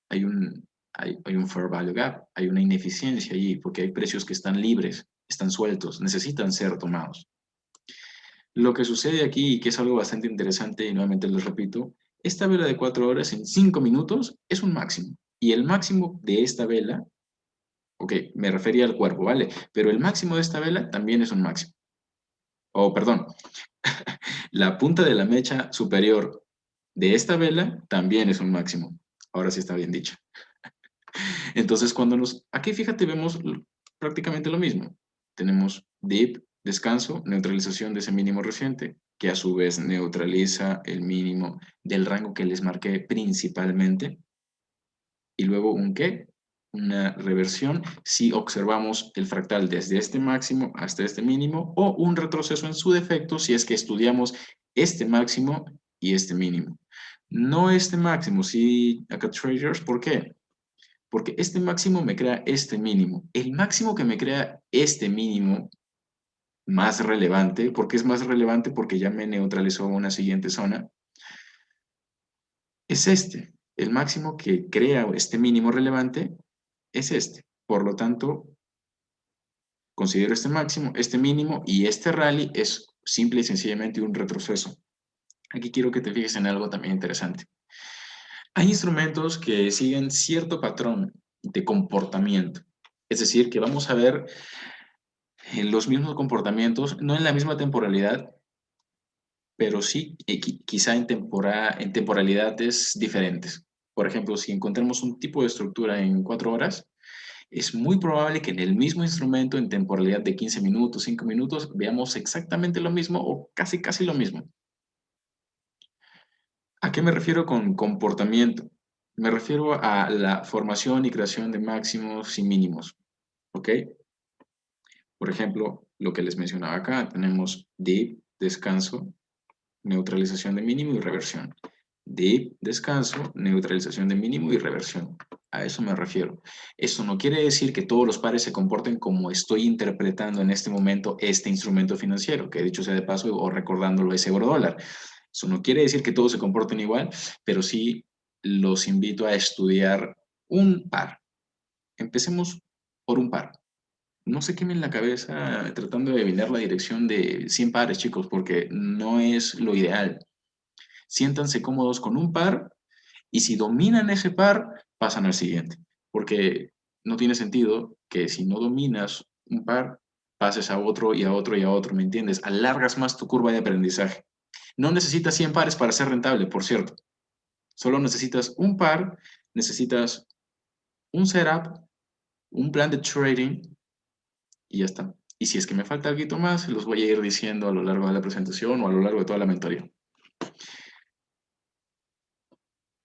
hay un fair value gap, hay una ineficiencia allí, porque hay precios que están libres, están sueltos, necesitan ser tomados. Lo que sucede aquí, y que es algo bastante interesante, y nuevamente les repito, esta vela de 4 horas en 5 minutos es un máximo. Y el máximo de esta vela, ok, me refería al cuerpo, ¿vale? Pero el máximo de esta vela también es un máximo. Oh, perdón, la punta de la mecha superior de esta vela también es un máximo. Ahora sí está bien dicho. Entonces, aquí fíjate, vemos prácticamente lo mismo. Tenemos dip, descanso, neutralización de ese mínimo reciente, que a su vez neutraliza el mínimo del rango que les marqué principalmente. Y luego un qué, una reversión si observamos el fractal desde este máximo hasta este mínimo, o un retroceso en su defecto si es que estudiamos este máximo y este mínimo. No este máximo, sí, acá traders, ¿por qué? Porque este máximo me crea este mínimo. El máximo que me crea este mínimo más relevante, ¿por qué es más relevante? Porque ya me neutralizó una siguiente zona, es este. El máximo que crea este mínimo relevante es este. Por lo tanto, considero este máximo, este mínimo y este rally es simple y sencillamente un retroceso. Aquí quiero que te fijes en algo también interesante. Hay instrumentos que siguen cierto patrón de comportamiento. Es decir, que vamos a ver los mismos comportamientos, no en la misma temporalidad, pero sí quizá en temporalidades diferentes. Por ejemplo, si encontramos un tipo de estructura en 4 horas, es muy probable que en el mismo instrumento, en temporalidad de 15 minutos, 5 minutos, veamos exactamente lo mismo o casi, casi lo mismo. ¿A qué me refiero con comportamiento? Me refiero a la formación y creación de máximos y mínimos, ¿ok? Por ejemplo, lo que les mencionaba acá, tenemos dip, descanso, neutralización de mínimo y reversión. Dip, descanso, neutralización de mínimo y reversión. A eso me refiero. Eso no quiere decir que todos los pares se comporten como estoy interpretando en este momento este instrumento financiero, que dicho sea de paso, o recordándolo es euro dólar. Eso no quiere decir que todos se comporten igual, pero sí los invito a estudiar un par. Empecemos por un par. No se quemen la cabeza tratando de adivinar la dirección de 100 pares, chicos, porque no es lo ideal. Siéntanse cómodos con un par y si dominan ese par, pasan al siguiente. Porque no tiene sentido que si no dominas un par, pases a otro y a otro y a otro, ¿me entiendes? Alargas más tu curva de aprendizaje. No necesitas 100 pares para ser rentable, por cierto. Solo necesitas un par, necesitas un setup, un plan de trading y ya está. Y si es que me falta algo más, los voy a ir diciendo a lo largo de la presentación o a lo largo de toda la mentoría.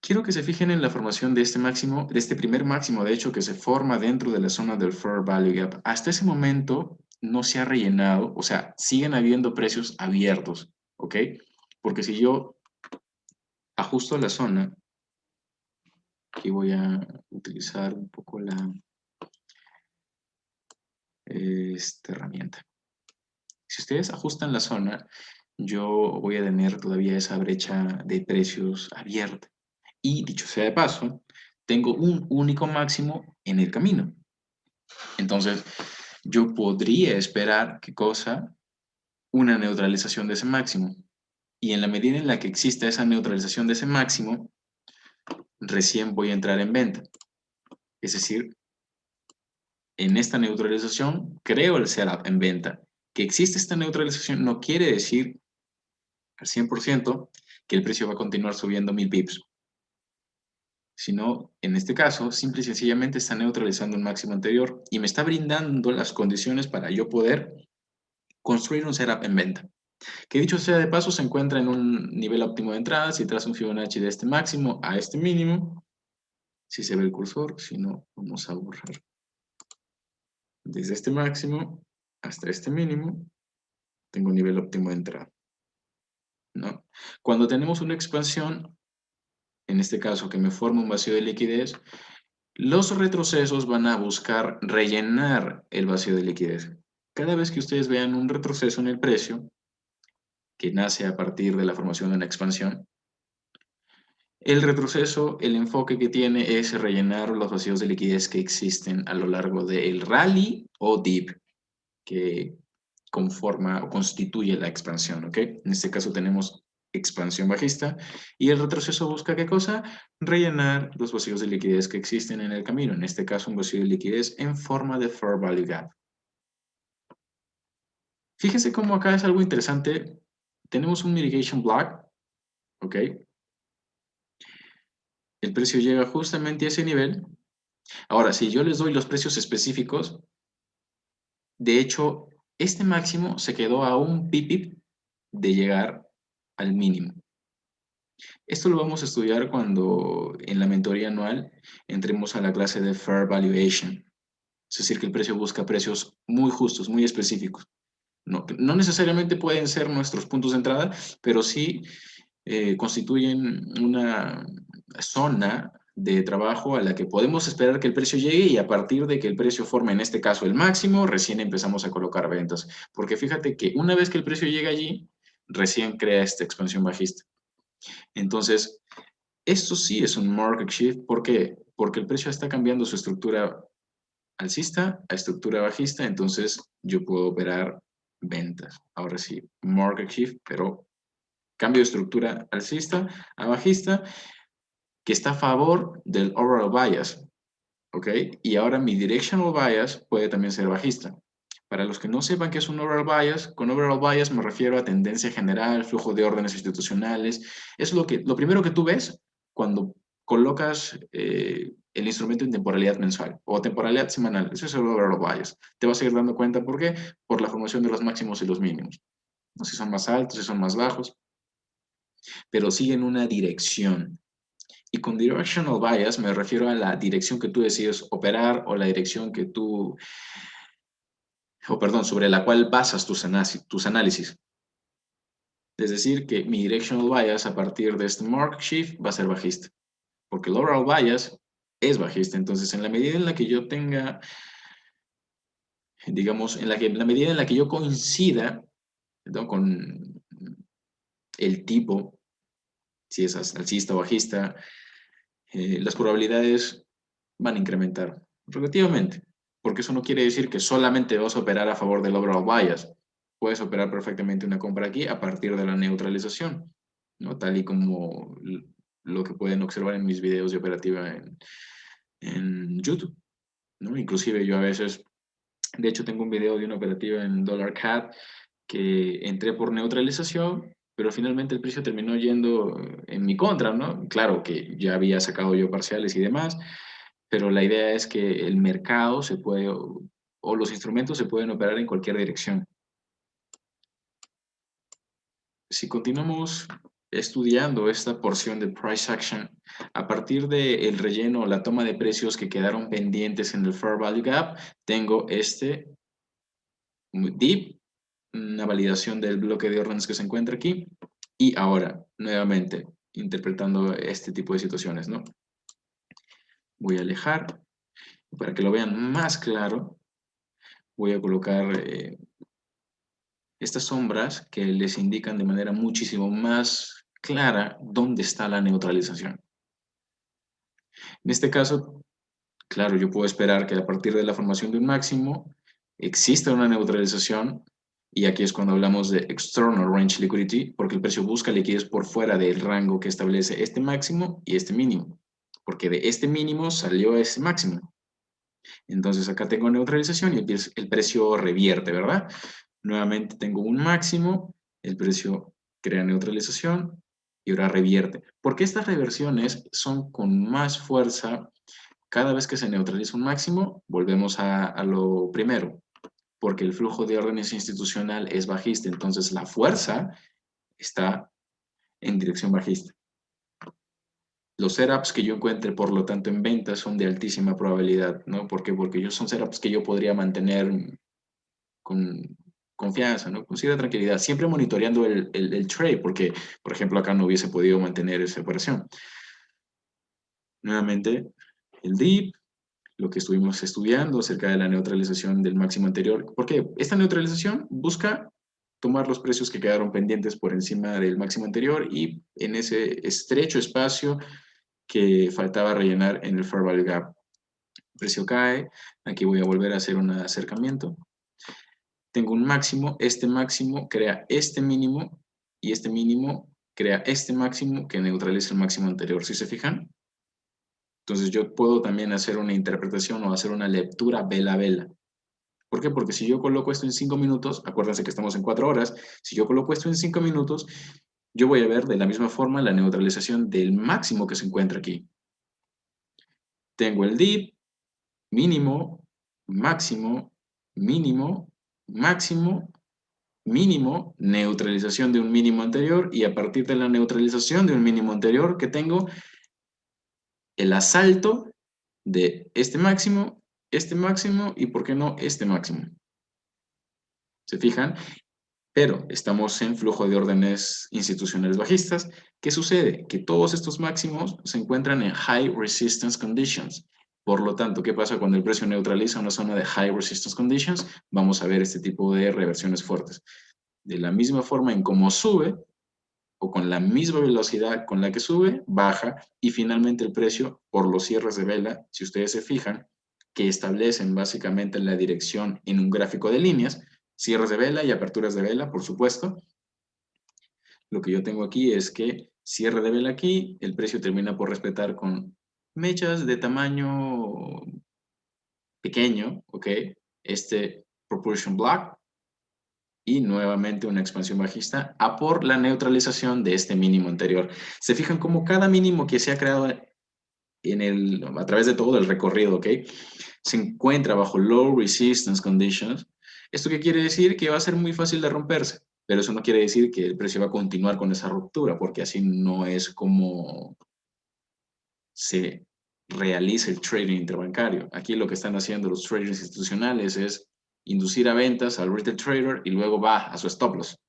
Quiero que se fijen en la formación de este máximo, de este primer máximo, de hecho, que se forma dentro de la zona del Fair Value Gap. Hasta ese momento no se ha rellenado, o sea, siguen habiendo precios abiertos, ¿ok? Porque si yo ajusto la zona, aquí voy a utilizar un poco esta herramienta. Si ustedes ajustan la zona, yo voy a tener todavía esa brecha de precios abierta. Y dicho sea de paso, tengo un único máximo en el camino. Entonces, yo podría esperar, ¿qué cosa? Una neutralización de ese máximo. Y en la medida en la que exista esa neutralización de ese máximo, recién voy a entrar en venta. Es decir, en esta neutralización creo el setup en venta. Que existe esta neutralización no quiere decir al 100% que el precio va a continuar subiendo 1000 pips. Sino, en este caso, simple y sencillamente está neutralizando un máximo anterior y me está brindando las condiciones para yo poder construir un setup en venta. Que dicho sea de paso, se encuentra en un nivel óptimo de entrada, si trazo un Fibonacci de este máximo a este mínimo, si se ve el cursor, si no, vamos a borrar. Desde este máximo hasta este mínimo, tengo un nivel óptimo de entrada, ¿no? Cuando tenemos una expansión, en este caso que me forma un vacío de liquidez, los retrocesos van a buscar rellenar el vacío de liquidez. Cada vez que ustedes vean un retroceso en el precio, que nace a partir de la formación de una expansión, el retroceso, el enfoque que tiene es rellenar los vacíos de liquidez que existen a lo largo del rally o dip que conforma o constituye la expansión, ¿ok? En este caso tenemos expansión bajista y el retroceso busca ¿qué cosa? Rellenar los vacíos de liquidez que existen en el camino, en este caso un vacío de liquidez en forma de Fair Value Gap. Fíjense cómo acá es algo interesante. Tenemos un mitigation block, ¿ok? El precio llega justamente a ese nivel. Ahora, si yo les doy los precios específicos, de hecho, este máximo se quedó a un pipip de llegar al mínimo. Esto lo vamos a estudiar cuando en la mentoría anual entremos a la clase de Fair Valuation. Es decir, que el precio busca precios muy justos, muy específicos. No necesariamente pueden ser nuestros puntos de entrada, pero sí constituyen una zona de trabajo a la que podemos esperar que el precio llegue y a partir de que el precio forme, en este caso, el máximo, recién empezamos a colocar ventas. Porque fíjate que una vez que el precio llega allí, recién crea esta expansión bajista. Entonces, esto sí es un market shift. ¿Por qué? Porque el precio está cambiando su estructura alcista a estructura bajista, entonces yo puedo operar ventas. Ahora sí, market shift, pero cambio de estructura alcista a bajista, que está a favor del overall bias, ¿ok? Y ahora mi directional bias puede también ser bajista. Para los que no sepan qué es un overall bias, con overall bias me refiero a tendencia general, flujo de órdenes institucionales. Es lo primero que tú ves cuando colocas el instrumento en temporalidad mensual o temporalidad semanal. Eso es el overall bias. Te vas a ir dando cuenta, ¿por qué? Por la formación de los máximos y los mínimos. No sé si son más altos, si son más bajos, pero siguen una dirección. Y con directional bias me refiero a la dirección que tú decides operar o la dirección que tú, o perdón, sobre la cual basas tus análisis. Es decir, que mi directional bias a partir de este market shift va a ser bajista, porque el overall bias es bajista. Entonces, en la medida en la que yo tenga, digamos, la medida en la que yo coincida, ¿no?, con el tipo, si es alcista o bajista, las probabilidades van a incrementar relativamente, porque eso no quiere decir que solamente vas a operar a favor del overall bias. Puedes operar perfectamente una compra aquí a partir de la neutralización, ¿no? Tal y como lo que pueden observar en mis videos de operativa en YouTube, ¿no? Inclusive yo a veces, de hecho tengo un video de una operativa en Dollar CAD que entré por neutralización, pero finalmente el precio terminó yendo en mi contra, ¿no? Claro que ya había sacado yo parciales y demás, pero la idea es que el mercado se puede, o los instrumentos se pueden operar en cualquier dirección. Si continuamos estudiando esta porción de price action, a partir del relleno o la toma de precios que quedaron pendientes en el Fair Value Gap, tengo este dip, una validación del bloque de órdenes que se encuentra aquí, y ahora, nuevamente, interpretando este tipo de situaciones, ¿no? Voy a alejar, para que lo vean más claro, voy a colocar estas sombras que les indican de manera muchísimo más clara dónde está la neutralización. En este caso, claro, yo puedo esperar que a partir de la formación de un máximo exista una neutralización y aquí es cuando hablamos de external range liquidity porque el precio busca liquidez por fuera del rango que establece este máximo y este mínimo, porque de este mínimo salió ese máximo. Entonces acá tengo neutralización y el precio revierte, ¿verdad? Nuevamente tengo un máximo, el precio crea neutralización y ahora revierte. Porque estas reversiones son con más fuerza cada vez que se neutraliza un máximo, volvemos a lo primero, porque el flujo de órdenes institucional es bajista, entonces la fuerza está en dirección bajista. Los setups que yo encuentre, por lo tanto, en ventas son de altísima probabilidad, ¿no? ¿Por qué? Porque ellos son setups que yo podría mantener con confianza, ¿no? Con cierta tranquilidad, siempre monitoreando el trade, porque, por ejemplo, acá no hubiese podido mantener esa operación. Nuevamente, el dip, lo que estuvimos estudiando acerca de la neutralización del máximo anterior. Porque esta neutralización busca tomar los precios que quedaron pendientes por encima del máximo anterior y en ese estrecho espacio que faltaba rellenar en el Fair Value Gap. El precio cae, aquí voy a volver a hacer un acercamiento. Tengo un máximo, este máximo crea este mínimo y este mínimo crea este máximo que neutraliza el máximo anterior. ¿Sí se fijan? Entonces yo puedo también hacer una interpretación o hacer una lectura vela a vela. ¿Por qué? Porque si yo coloco esto en 5 minutos, acuérdense que estamos en 4 horas, si yo coloco esto en 5 minutos, yo voy a ver de la misma forma la neutralización del máximo que se encuentra aquí. Tengo el dip, mínimo, máximo, mínimo, máximo, mínimo, neutralización de un mínimo anterior y a partir de la neutralización de un mínimo anterior que tengo, el asalto de este máximo y, ¿por qué no, este máximo? ¿Se fijan? Pero estamos en flujo de órdenes institucionales bajistas. ¿Qué sucede? Que todos estos máximos se encuentran en high resistance conditions. Por lo tanto, ¿qué pasa cuando el precio neutraliza una zona de high resistance conditions? Vamos a ver este tipo de reversiones fuertes. De la misma forma en cómo sube, o con la misma velocidad con la que sube, baja, y finalmente el precio por los cierres de vela, si ustedes se fijan, que establecen básicamente la dirección en un gráfico de líneas, cierres de vela y aperturas de vela, por supuesto. Lo que yo tengo aquí es que cierre de vela aquí, el precio termina por respetar con mechas de tamaño pequeño, ¿ok? Este proportion block, y nuevamente una expansión bajista a por la neutralización de este mínimo anterior. Se fijan como cada mínimo que se ha creado a través de todo el recorrido, ¿ok? Se encuentra bajo low resistance conditions. ¿Esto qué quiere decir? Que va a ser muy fácil de romperse, pero eso no quiere decir que el precio va a continuar con esa ruptura, porque así no es como se realiza el trading interbancario. Aquí lo que están haciendo los traders institucionales es inducir a ventas al retail trader y luego va a su stop loss.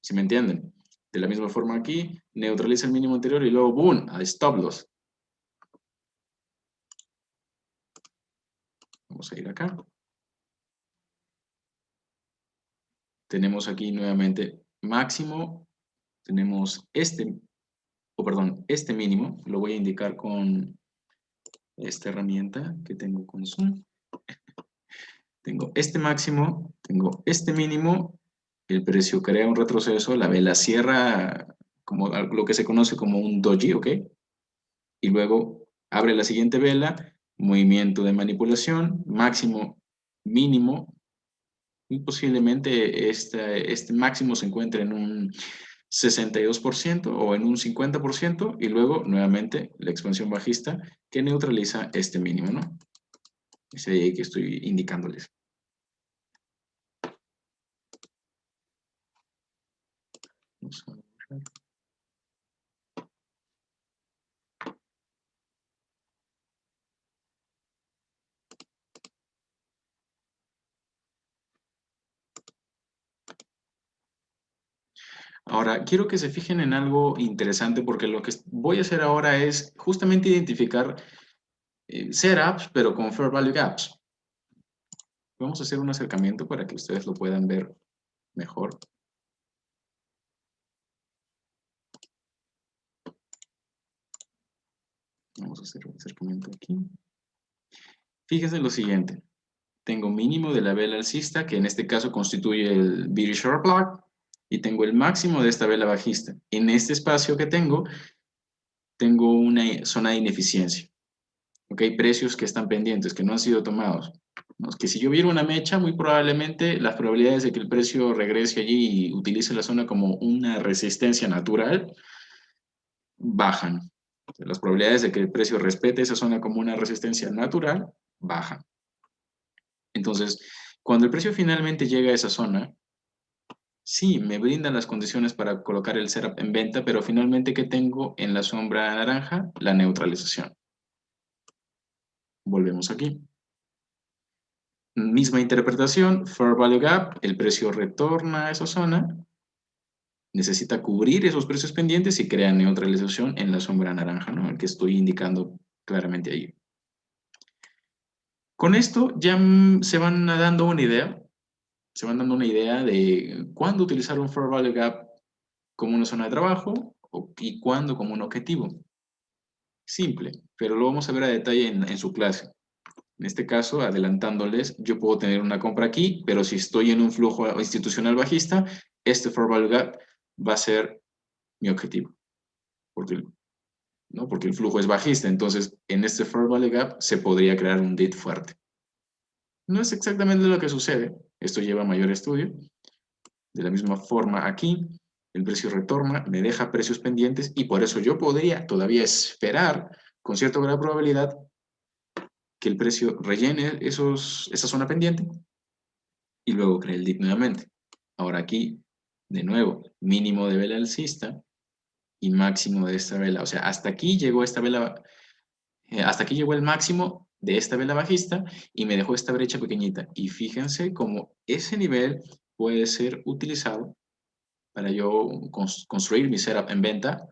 ¿Sí me entienden? De la misma forma aquí, neutraliza el mínimo anterior y luego ¡boom! A stop loss. Vamos a ir acá. Tenemos aquí nuevamente máximo. Tenemos este mínimo. Lo voy a indicar con esta herramienta que tengo con Zoom. Tengo este máximo, tengo este mínimo, el precio crea un retroceso, la vela cierra como lo que se conoce como un doji, ¿ok? Y luego abre la siguiente vela, movimiento de manipulación, máximo, mínimo, y posiblemente este máximo se encuentre en un 62% o en un 50%, y luego nuevamente la expansión bajista que neutraliza este mínimo, ¿no? Es ahí que estoy indicándoles. Vamos a ver. Ahora, quiero que se fijen en algo interesante porque lo que voy a hacer ahora es justamente identificar setups, pero con Fair Value Gaps. Vamos a hacer un acercamiento para que ustedes lo puedan ver mejor. Vamos a hacer un acercamiento aquí. Fíjense lo siguiente. Tengo mínimo de la vela alcista, que en este caso constituye el bearish short block, y tengo el máximo de esta vela bajista. En este espacio que tengo una zona de ineficiencia. ¿Ok? Precios que están pendientes, que no han sido tomados. ¿no? Que si yo viera una mecha, muy probablemente las probabilidades de que el precio regrese allí y utilice la zona como una resistencia natural bajan. Las probabilidades de que el precio respete esa zona como una resistencia natural bajan. Entonces, cuando el precio finalmente llega a esa zona, sí, me brindan las condiciones para colocar el setup en venta, pero finalmente, ¿qué tengo en la sombra naranja? La neutralización. Volvemos aquí. Misma interpretación, Fair Value Gap, el precio retorna a esa zona, necesita cubrir esos precios pendientes y crea neutralización en la sombra naranja, ¿no? El que estoy indicando claramente ahí. Con esto ya se van dando una idea, se van dando una idea de cuándo utilizar un Fair Value Gap como una zona de trabajo y cuándo como un objetivo. Simple, pero lo vamos a ver a detalle en su clase. En este caso, adelantándoles, yo puedo tener una compra aquí, pero si estoy en un flujo institucional bajista, este Fair Value Gap va a ser mi objetivo, porque, ¿no? Porque el flujo es bajista. Entonces, en este Fair Value Gap se podría crear un dip fuerte. No es exactamente lo que sucede. Esto lleva a mayor estudio. De la misma forma aquí, el precio retorna, me deja precios pendientes y por eso yo podría todavía esperar con cierta gran probabilidad que el precio rellene esa zona pendiente y luego cree el dip nuevamente. Ahora aquí, de nuevo, mínimo de vela alcista y máximo de esta vela. O sea, hasta aquí llegó esta vela, hasta aquí llegó el máximo de esta vela bajista y me dejó esta brecha pequeñita. Y fíjense cómo ese nivel puede ser utilizado para yo construir mi setup en venta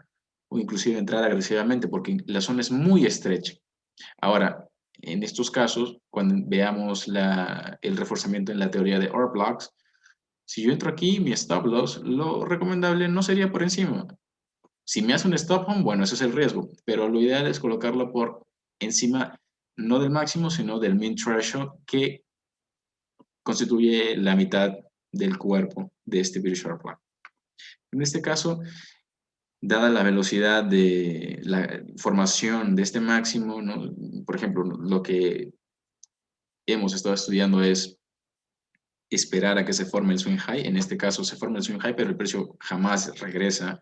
o inclusive entrar agresivamente porque la zona es muy estrecha. Ahora, en estos casos, cuando veamos el reforzamiento en la teoría de OR blocks, si yo entro aquí, mi stop loss, lo recomendable no sería por encima. Si me hace un stop home, bueno, ese es el riesgo, pero lo ideal es colocarlo por encima, no del máximo, sino del mean threshold, que constituye la mitad del cuerpo de este bearish order block. En este caso, dada la velocidad de la formación de este máximo, ¿no? Por ejemplo, lo que hemos estado estudiando es esperar a que se forme el swing high. En este caso se forma el swing high, pero el precio jamás regresa.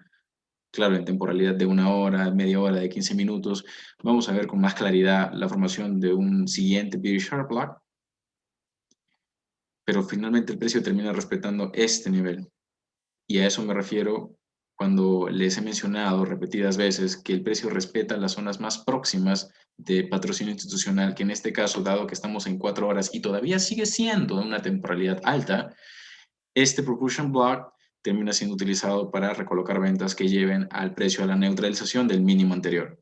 Claro, en temporalidad de una hora, media hora, de 15 minutos, vamos a ver con más claridad la formación de un siguiente bearish sharp block, pero finalmente el precio termina respetando este nivel. Y a eso me refiero cuando les he mencionado repetidas veces que el precio respeta las zonas más próximas de patrocinio institucional, que en este caso, dado que estamos en 4 horas y todavía sigue siendo una temporalidad alta, este propulsion block termina siendo utilizado para recolocar ventas que lleven al precio a la neutralización del mínimo anterior.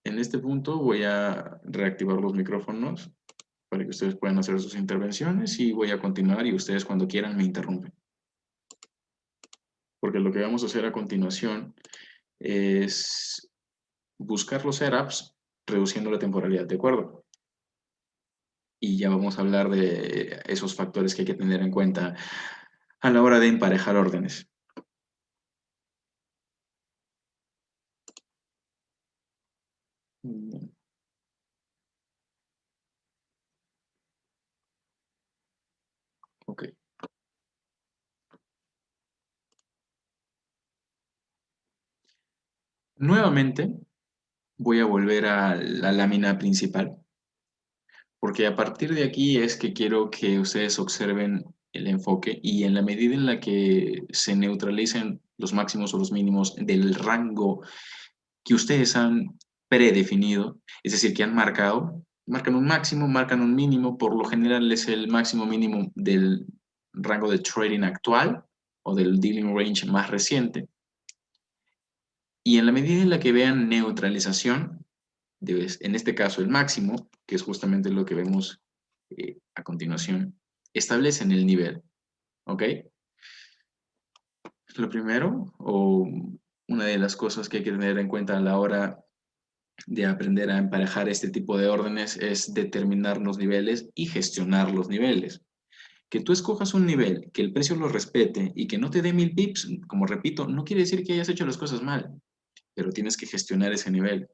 En este punto voy a reactivar los micrófonos para que ustedes puedan hacer sus intervenciones y voy a continuar y ustedes cuando quieran me interrumpen. Porque lo que vamos a hacer a continuación es buscar los setups reduciendo la temporalidad, ¿de acuerdo? Y ya vamos a hablar de esos factores que hay que tener en cuenta a la hora de emparejar órdenes. Ok. Nuevamente voy a volver a la lámina principal, porque a partir de aquí es que quiero que ustedes observen el enfoque y en la medida en la que se neutralicen los máximos o los mínimos del rango que ustedes han predefinido, es decir, que han marcado, marcan un máximo, marcan un mínimo, por lo general es el máximo mínimo del rango de trading actual o del dealing range más reciente. Y en la medida en la que vean neutralización, en este caso el máximo, que es justamente lo que vemos a continuación, establecen el nivel, ¿ok? Lo primero, o una de las cosas que hay que tener en cuenta a la hora de aprender a emparejar este tipo de órdenes es determinar los niveles y gestionar los niveles. Que tú escojas un nivel, que el precio lo respete y que no te dé 1000 pips, como repito, no quiere decir que hayas hecho las cosas mal, pero tienes que gestionar ese nivel.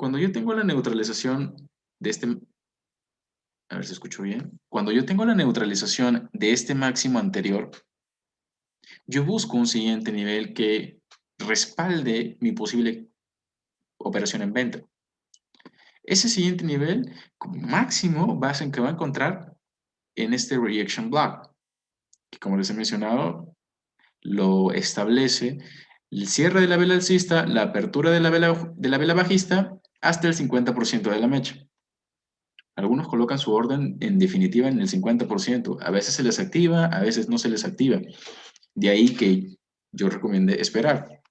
Cuando yo tengo la neutralización de este, a ver si escucho bien, cuando yo tengo la neutralización de este máximo anterior, yo busco un siguiente nivel que respalde mi posible operación en venta. Ese siguiente nivel como máximo que va a encontrar en este rejection block, que como les he mencionado, lo establece el cierre de la vela alcista, la apertura de la vela bajista hasta el 50% de la mecha. Algunos colocan su orden en definitiva en el 50%. A veces se les activa, a veces no se les activa. De ahí que yo recomiende esperar.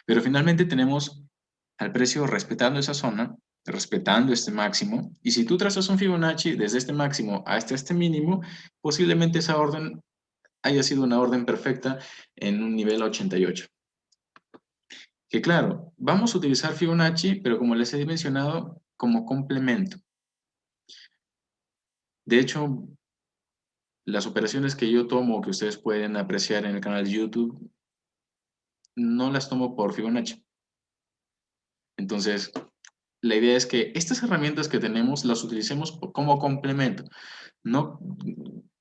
Pero finalmente tenemos al precio respetando esa zona, respetando este máximo. Y si tú trazas un Fibonacci desde este máximo hasta este mínimo, posiblemente esa orden haya sido una orden perfecta en un nivel 88. Que claro, vamos a utilizar Fibonacci, pero como les he mencionado, como complemento. De hecho, las operaciones que yo tomo, que ustedes pueden apreciar en el canal de YouTube, no las tomo por Fibonacci. Entonces, la idea es que estas herramientas que tenemos las utilicemos como complemento. No,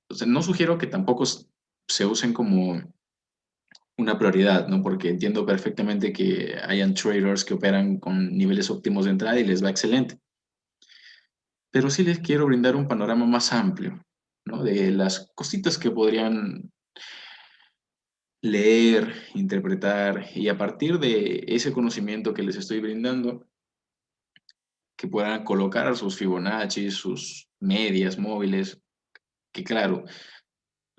o sea, no sugiero que tampoco se usen como una prioridad, ¿no? Porque entiendo perfectamente que hayan traders que operan con niveles óptimos de entrada y les va excelente. Pero sí les quiero brindar un panorama más amplio, ¿no? De las cositas que podrían leer, interpretar y a partir de ese conocimiento que les estoy brindando, que puedan colocar sus Fibonacci, sus medias móviles, que claro,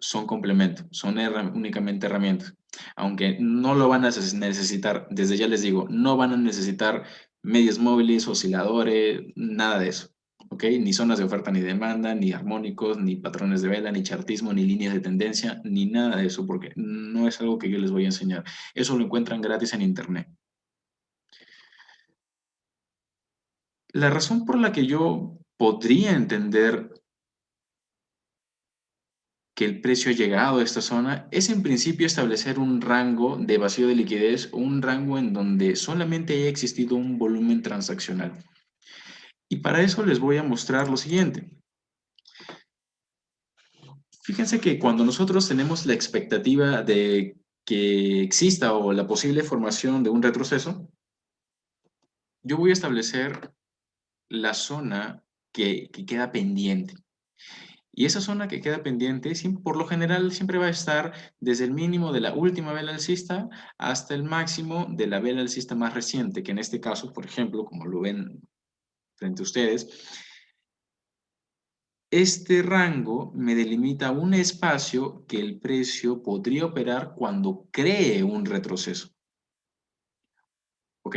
son complementos, son únicamente herramientas. Aunque no lo van a necesitar, desde ya les digo, no van a necesitar medias móviles, osciladores, nada de eso. ¿Ok? Ni zonas de oferta ni demanda, ni armónicos, ni patrones de vela, ni chartismo, ni líneas de tendencia, ni nada de eso, porque no es algo que yo les voy a enseñar. Eso lo encuentran gratis en internet. La razón por la que yo podría entender que el precio ha llegado a esta zona es en principio establecer un rango de vacío de liquidez o un rango en donde solamente haya existido un volumen transaccional. Y para eso les voy a mostrar lo siguiente. Fíjense que cuando nosotros tenemos la expectativa de que exista o la posible formación de un retroceso, yo voy a establecer la zona que queda pendiente. Y esa zona que queda pendiente, por lo general, siempre va a estar desde el mínimo de la última vela alcista hasta el máximo de la vela alcista más reciente, que en este caso, por ejemplo, como lo ven frente a ustedes, este rango me delimita un espacio que el precio podría operar cuando cree un retroceso. ¿Ok?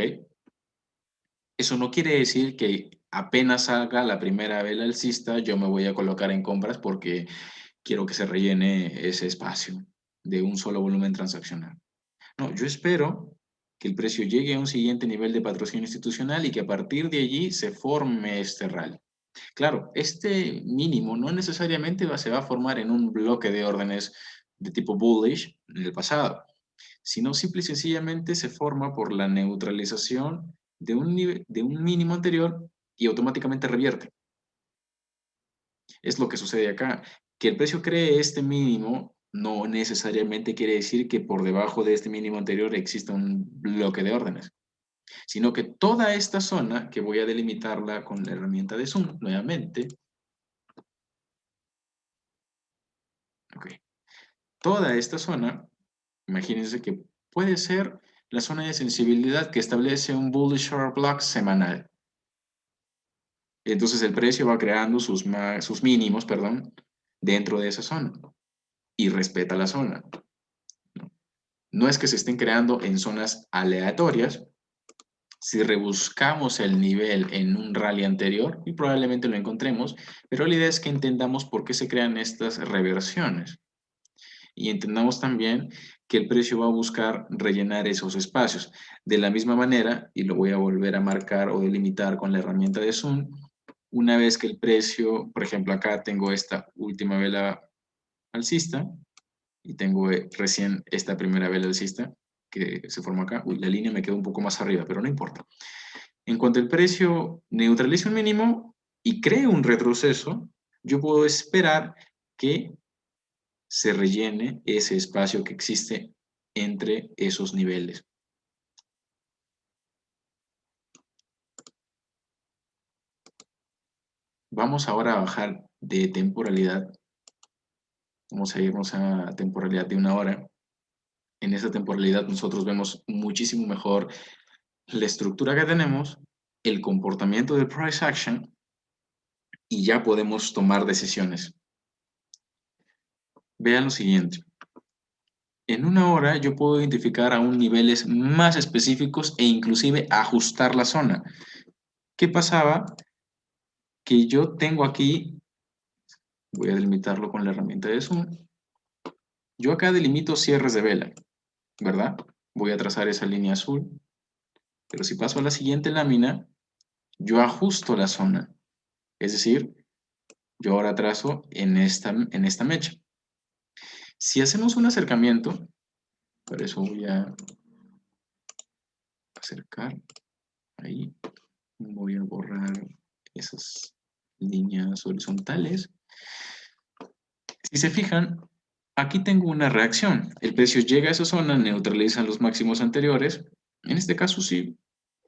Eso no quiere decir que apenas salga la primera vela alcista, yo me voy a colocar en compras porque quiero que se rellene ese espacio de un solo volumen transaccional. No, yo espero que el precio llegue a un siguiente nivel de patrocinio institucional y que a partir de allí se forme este rally. Claro, este mínimo no necesariamente se va a formar en un bloque de órdenes de tipo bullish en el pasado, sino simple y sencillamente se forma por la neutralización de un mínimo anterior y automáticamente revierte. Es lo que sucede acá. Que el precio cree este mínimo no necesariamente quiere decir que por debajo de este mínimo anterior exista un bloque de órdenes, sino que toda esta zona, que voy a delimitarla con la herramienta de zoom nuevamente, okay, toda esta zona, imagínense que puede ser la zona de sensibilidad que establece un bullish order block semanal. Entonces el precio va creando sus mínimos, perdón, dentro de esa zona y respeta la zona. No es que se estén creando en zonas aleatorias. Si rebuscamos el nivel en un rally anterior, y probablemente lo encontremos, pero la idea es que entendamos por qué se crean estas reversiones. Y entendamos también que el precio va a buscar rellenar esos espacios. De la misma manera, y lo voy a volver a marcar o delimitar con la herramienta de zoom, una vez que el precio, por ejemplo, acá tengo esta última vela alcista, y tengo recién esta primera vela alcista que se formó acá. Uy, la línea me quedó un poco más arriba, pero no importa. En cuanto el precio neutralice un mínimo y cree un retroceso, yo puedo esperar que se rellene ese espacio que existe entre esos niveles. Vamos ahora a bajar de temporalidad. Vamos a irnos a temporalidad de 1 hora. En esa temporalidad nosotros vemos muchísimo mejor la estructura que tenemos, el comportamiento del price action y ya podemos tomar decisiones. Vean lo siguiente. En 1 hora yo puedo identificar aún niveles más específicos e inclusive ajustar la zona. ¿Qué pasaba? Que yo tengo aquí, voy a delimitarlo con la herramienta de zoom, yo acá delimito cierres de vela, ¿verdad? Voy a trazar esa línea azul, pero si paso a la siguiente lámina, yo ajusto la zona, es decir, yo ahora trazo en esta mecha. Si hacemos un acercamiento, para eso voy a acercar, ahí, voy a borrar esas líneas horizontales. Si se fijan, aquí tengo una reacción. El precio llega a esa zona, neutraliza los máximos anteriores. En este caso sí,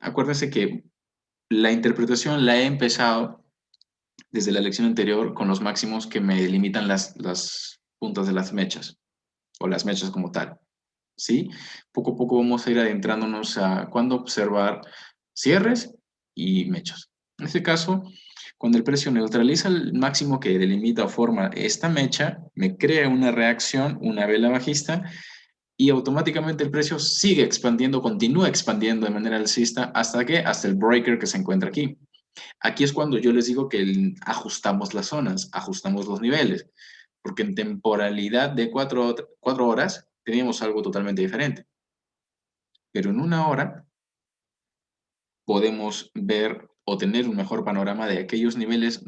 acuérdense que la interpretación la he empezado desde la lección anterior con los máximos que me delimitan las puntas de las mechas, o las mechas como tal. ¿Sí? Poco a poco vamos a ir adentrándonos a cuándo observar cierres y mechas. En este caso, cuando el precio neutraliza el máximo que delimita o forma esta mecha, me crea una reacción, una vela bajista, y automáticamente el precio sigue expandiendo, continúa expandiendo de manera alcista, ¿hasta qué? Hasta el breaker que se encuentra aquí. Aquí es cuando yo les digo que ajustamos las zonas, ajustamos los niveles, porque en temporalidad de 4 horas teníamos algo totalmente diferente. Pero en 1 hora podemos ver o tener un mejor panorama de aquellos niveles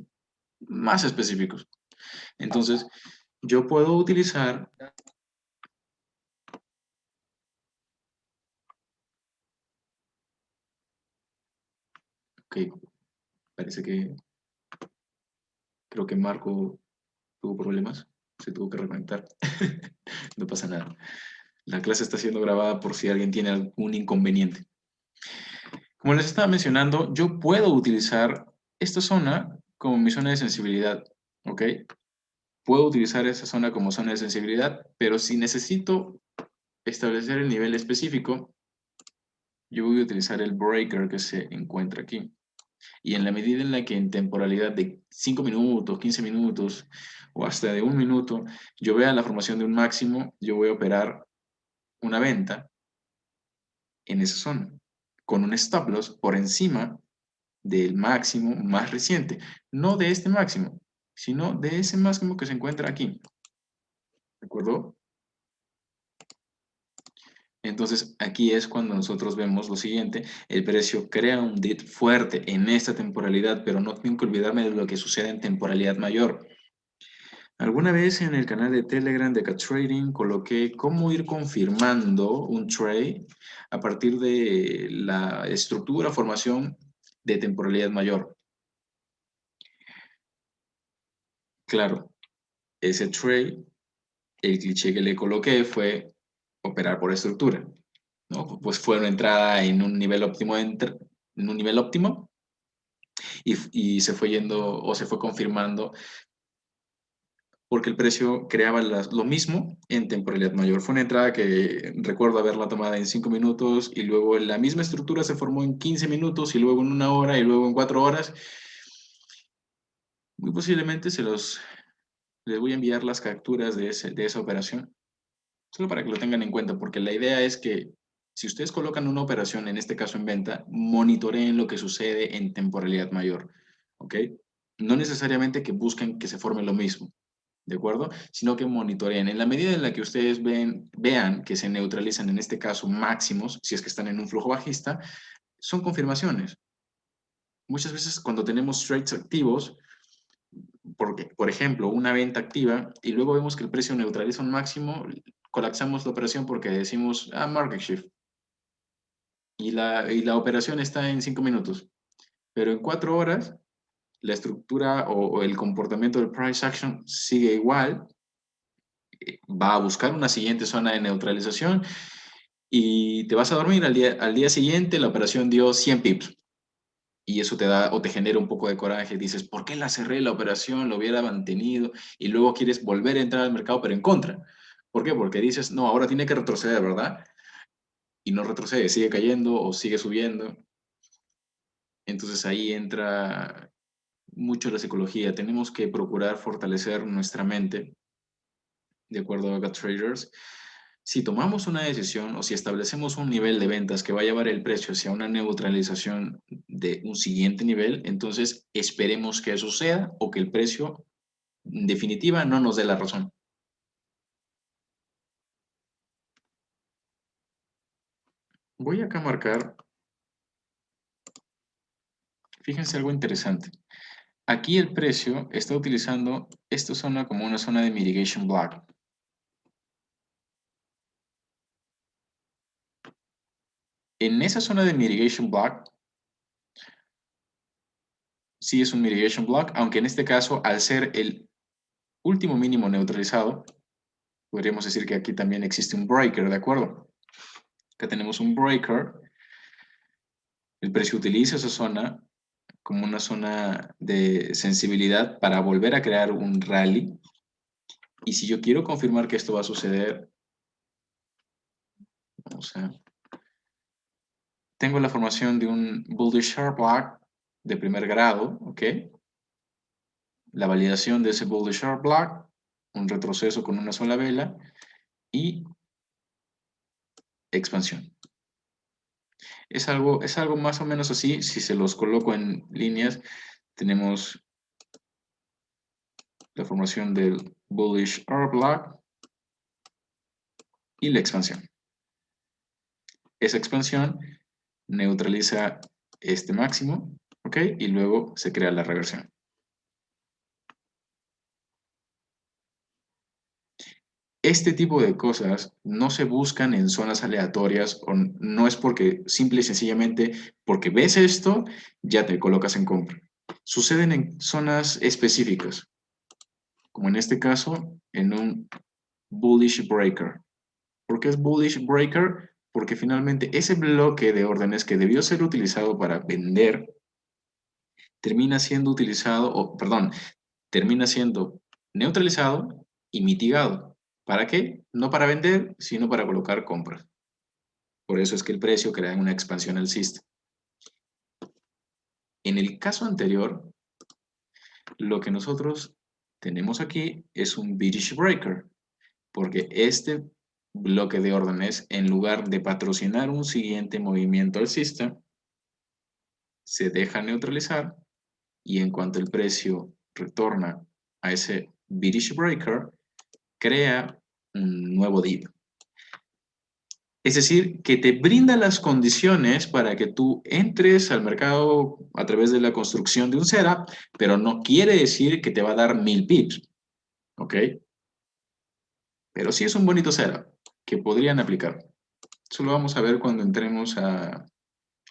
más específicos. Entonces, yo puedo utilizar... Ok, parece que creo que Marco tuvo problemas, se tuvo que reconectar. No pasa nada. La clase está siendo grabada por si alguien tiene algún inconveniente. Como les estaba mencionando, yo puedo utilizar esta zona como mi zona de sensibilidad, ¿ok? Puedo utilizar esa zona como zona de sensibilidad, pero si necesito establecer el nivel específico, yo voy a utilizar el breaker que se encuentra aquí. Y en la medida en la que en temporalidad de 5 minutos, 15 minutos o hasta de 1 minuto, yo vea la formación de un máximo, yo voy a operar una venta en esa zona, con un stop loss por encima del máximo más reciente. No de este máximo, sino de ese máximo que se encuentra aquí. ¿De acuerdo? Entonces, aquí es cuando nosotros vemos lo siguiente, el precio crea un dip fuerte en esta temporalidad, pero no tengo que olvidarme de lo que sucede en temporalidad mayor. Alguna vez en el canal de Telegram de CatTrading coloqué cómo ir confirmando un trade a partir de la estructura, formación de temporalidad mayor. Claro, ese trade, el cliché que le coloqué fue operar por estructura, ¿no? Pues fue una entrada en un nivel óptimo, y se fue yendo o se fue confirmando porque el precio creaba lo mismo en temporalidad mayor. Fue una entrada que recuerdo haberla tomada en 5 minutos y luego la misma estructura se formó en 15 minutos y luego en 1 hora y luego en 4 horas. Muy posiblemente les voy a enviar las capturas de esa operación, solo para que lo tengan en cuenta, porque la idea es que si ustedes colocan una operación, en este caso en venta, monitoreen lo que sucede en temporalidad mayor, ¿ok? No necesariamente que busquen que se forme lo mismo, ¿de acuerdo? Sino que monitoreen. En la medida en la que ustedes vean que se neutralizan, en este caso, máximos, si es que están en un flujo bajista, son confirmaciones. Muchas veces cuando tenemos trades activos, porque, por ejemplo, una venta activa y luego vemos que el precio neutraliza un máximo, colapsamos la operación porque decimos, market shift. y la operación está en 5 minutos. Pero en 4 horas, la estructura o el comportamiento del price action sigue igual, va a buscar una siguiente zona de neutralización y te vas a dormir. Al día siguiente la operación dio 100 pips. Y eso te da o te genera un poco de coraje. Dices, ¿por qué la cerré la operación? Lo hubiera mantenido. Y luego quieres volver a entrar al mercado, pero en contra. ¿Por qué? Porque dices, no, ahora tiene que retroceder, ¿verdad? Y no retrocede, sigue cayendo o sigue subiendo. Entonces ahí entra mucho la psicología. Tenemos que procurar fortalecer nuestra mente, de acuerdo a GutTraders. Si tomamos una decisión o si establecemos un nivel de ventas que va a llevar el precio hacia una neutralización de un siguiente nivel, entonces esperemos que eso sea o que el precio en definitiva no nos dé la razón. Voy acá a marcar, fíjense algo interesante. Aquí el precio está utilizando esta zona como una zona de mitigation block. En esa zona de mitigation block, sí es un mitigation block, aunque en este caso, al ser el último mínimo neutralizado, podríamos decir que aquí también existe un breaker, ¿de acuerdo? Acá tenemos un breaker, el precio utiliza esa zona como una zona de sensibilidad para volver a crear un rally. Y si yo quiero confirmar que esto va a suceder, vamos a... Tengo la formación de un bullish sharp block de primer grado, ¿ok? La validación de ese bullish sharp block, un retroceso con una sola vela y expansión. Es algo más o menos así. Si se los coloco en líneas, tenemos la formación del bullish R block y la expansión. Esa expansión neutraliza este máximo, ¿ok? Y luego se crea la reversión. Este tipo de cosas no se buscan en zonas aleatorias o no es porque simple y sencillamente porque ves esto, ya te colocas en compra. Suceden en zonas específicas, como en este caso, en un bullish breaker. ¿Por qué es bullish breaker? Porque finalmente ese bloque de órdenes que debió ser utilizado para vender termina siendo utilizado, o perdón, termina siendo neutralizado y mitigado. ¿Para qué? No para vender, sino para colocar compras. Por eso es que el precio crea una expansión alcista. En el caso anterior, lo que nosotros tenemos aquí es un bearish breaker, porque este bloque de órdenes, en lugar de patrocinar un siguiente movimiento alcista, se deja neutralizar y en cuanto el precio retorna a ese bearish breaker, crea un nuevo dip. Es decir, que te brinda las condiciones para que tú entres al mercado a través de la construcción de un setup, pero no quiere decir que te va a dar 1000 pips, ¿ok? Pero sí es un bonito setup que podrían aplicar. Eso lo vamos a ver cuando entremos a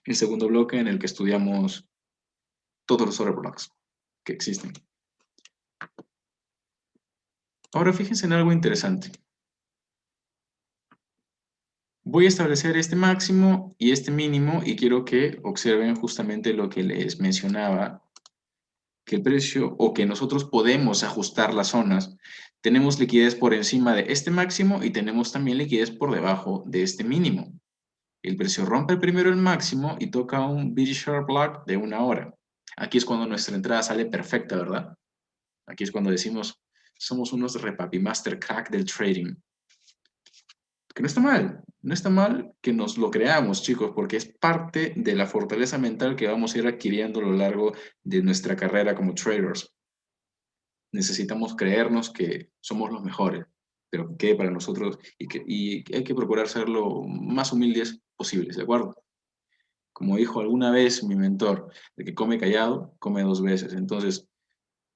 el segundo bloque en el que estudiamos todos los order blocks que existen. Ahora fíjense en algo interesante. Voy a establecer este máximo y este mínimo y quiero que observen justamente lo que les mencionaba, que el precio o que nosotros podemos ajustar las zonas. Tenemos liquidez por encima de este máximo y tenemos también liquidez por debajo de este mínimo. El precio rompe primero el máximo y toca un bearish sharp block de 1 hora. Aquí es cuando nuestra entrada sale perfecta, ¿verdad? Aquí es cuando decimos, somos unos repapi master crack del trading. Que no está mal, no está mal que nos lo creamos, chicos, porque es parte de la fortaleza mental que vamos a ir adquiriendo a lo largo de nuestra carrera como traders. Necesitamos creernos que somos los mejores, pero que quede para nosotros y hay que procurar ser lo más humildes posibles, ¿de acuerdo? Como dijo alguna vez mi mentor, el que come callado, come 2 veces. Entonces,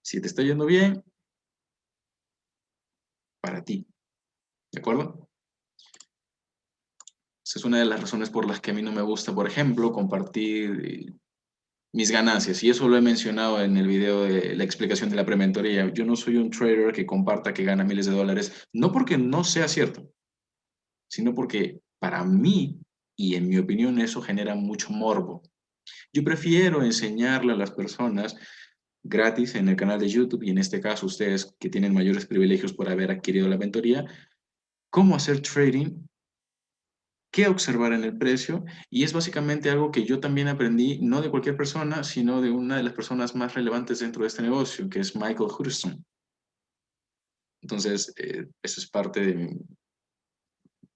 si te está yendo bien, para ti, ¿de acuerdo? Esa es una de las razones por las que a mí no me gusta, por ejemplo, compartir mis ganancias. Y eso lo he mencionado en el video de la explicación de la prementoría. Yo no soy un trader que comparta que gana miles de dólares, no porque no sea cierto, sino porque para mí, y en mi opinión, eso genera mucho morbo. Yo prefiero enseñarle a las personas gratis en el canal de YouTube, y en este caso ustedes que tienen mayores privilegios por haber adquirido la mentoría, cómo hacer trading, qué observar en el precio, y es básicamente algo que yo también aprendí, no de cualquier persona, sino de una de las personas más relevantes dentro de este negocio, que es Michael Hudson. Entonces, eso es parte de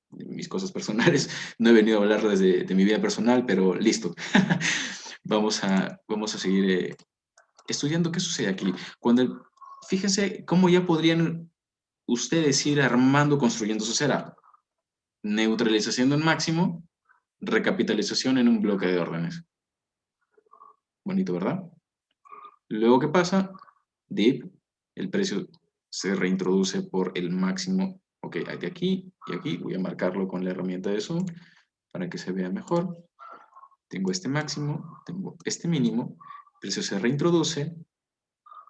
mis cosas personales. No he venido a hablar desde de mi vida personal, pero listo. Vamos a seguir estudiando qué sucede aquí. Fíjense cómo ya podrían ustedes ir armando, construyendo su setup. Neutralización en máximo, recapitalización en un bloque de órdenes. Bonito, ¿verdad? Luego, ¿qué pasa? Dip, el precio se reintroduce por el máximo. Ok, de aquí y aquí. Voy a marcarlo con la herramienta de zoom para que se vea mejor. Tengo este máximo, tengo este mínimo. El precio se reintroduce,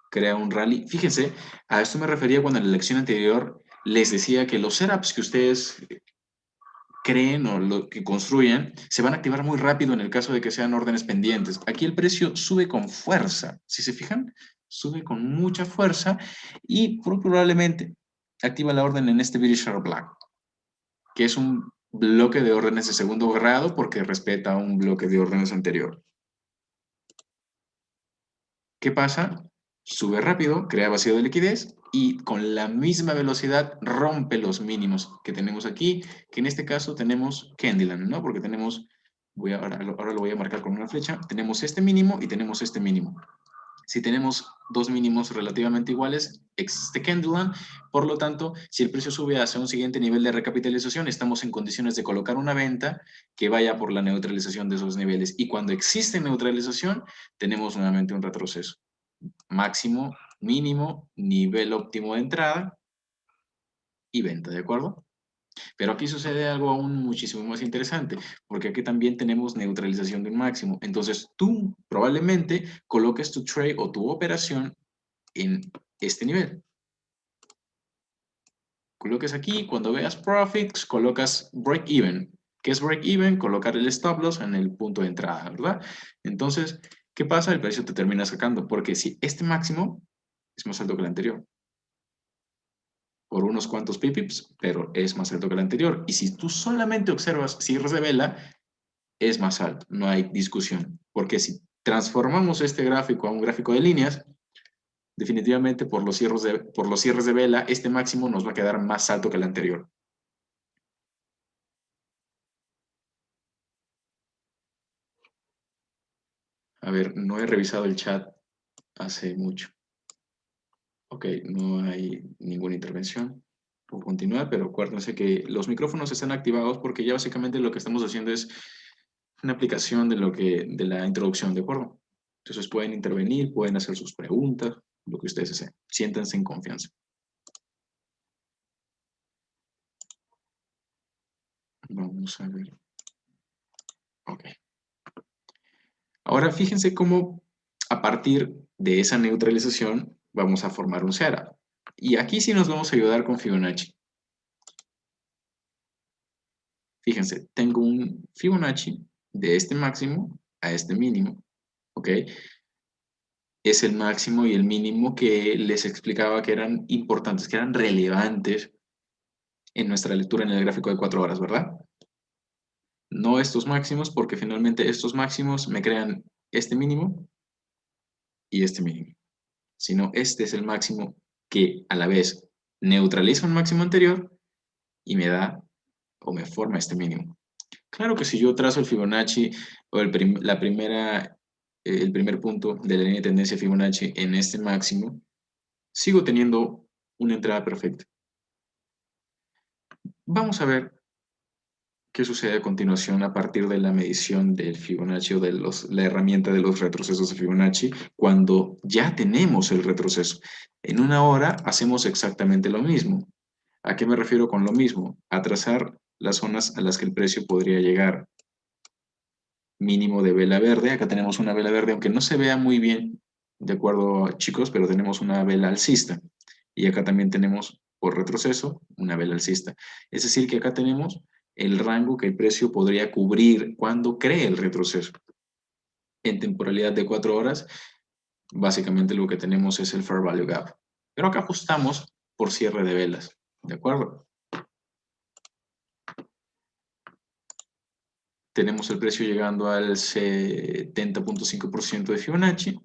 crea un rally. Fíjense, a esto me refería cuando en la lección anterior les decía que los setups que ustedes creen o lo que construyan se van a activar muy rápido en el caso de que sean órdenes pendientes. Aquí el precio sube con fuerza, si se fijan, sube con mucha fuerza y probablemente activa la orden en este British Black, que es un bloque de órdenes de segundo grado porque respeta un bloque de órdenes anterior. ¿Qué pasa? Sube rápido, crea vacío de liquidez y con la misma velocidad rompe los mínimos que tenemos aquí, que en este caso tenemos Candyland, ¿no? Porque tenemos, ahora lo voy a marcar con una flecha, tenemos este mínimo y tenemos este mínimo. Si tenemos dos mínimos relativamente iguales, existe Candyland, por lo tanto, si el precio sube hacia un siguiente nivel de recapitalización, estamos en condiciones de colocar una venta que vaya por la neutralización de esos niveles. Y cuando existe neutralización, tenemos nuevamente un retroceso. Máximo, mínimo, nivel óptimo de entrada y venta, ¿de acuerdo? Pero aquí sucede algo aún muchísimo más interesante, porque aquí también tenemos neutralización de un máximo. Entonces tú probablemente coloques tu trade o tu operación en este nivel. Coloques aquí, cuando veas profits, colocas break even. ¿Qué es break even? Colocar el stop loss en el punto de entrada, ¿verdad? Entonces, ¿qué pasa? El precio te termina sacando, porque si este máximo es más alto que el anterior, por unos cuantos pipips, pero es más alto que el anterior. Y si tú solamente observas cierres de vela, es más alto, no hay discusión. Porque si transformamos este gráfico a un gráfico de líneas, definitivamente por los cierres de vela, este máximo nos va a quedar más alto que el anterior. A ver, no he revisado el chat hace mucho. Ok, no hay ninguna intervención. Puedo continuar, pero acuérdense que los micrófonos están activados porque ya básicamente lo que estamos haciendo es una aplicación de la introducción, ¿de acuerdo? Entonces pueden intervenir, pueden hacer sus preguntas, lo que ustedes deseen. Siéntanse en confianza. Vamos a ver. Ok. Ahora fíjense cómo a partir de esa neutralización vamos a formar un setup. Y aquí sí nos vamos a ayudar con Fibonacci. Fíjense, tengo un Fibonacci de este máximo a este mínimo, ¿ok? Es el máximo y el mínimo que les explicaba que eran importantes, que eran relevantes en nuestra lectura en el gráfico de 4 horas, ¿verdad? No estos máximos, porque finalmente estos máximos me crean este mínimo y este mínimo, sino este es el máximo que a la vez neutraliza un máximo anterior y me da o me forma este mínimo. Claro que si yo trazo el Fibonacci o el primer punto de la línea de tendencia Fibonacci en este máximo, sigo teniendo una entrada perfecta. Vamos a ver qué sucede a continuación a partir de la medición del Fibonacci o de la herramienta de los retrocesos de Fibonacci cuando ya tenemos el retroceso. En una hora hacemos exactamente lo mismo. ¿A qué me refiero con lo mismo? A trazar las zonas a las que el precio podría llegar. Mínimo de vela verde, acá tenemos una vela verde, aunque no se vea muy bien, de acuerdo chicos, pero tenemos una vela alcista. Y acá también tenemos, por retroceso, una vela alcista. Es decir, que acá tenemos el rango que el precio podría cubrir cuando cree el retroceso. En temporalidad de 4 horas, básicamente lo que tenemos es el Fair Value Gap. Pero acá ajustamos por cierre de velas, ¿de acuerdo? Tenemos el precio llegando al 70.5% de Fibonacci.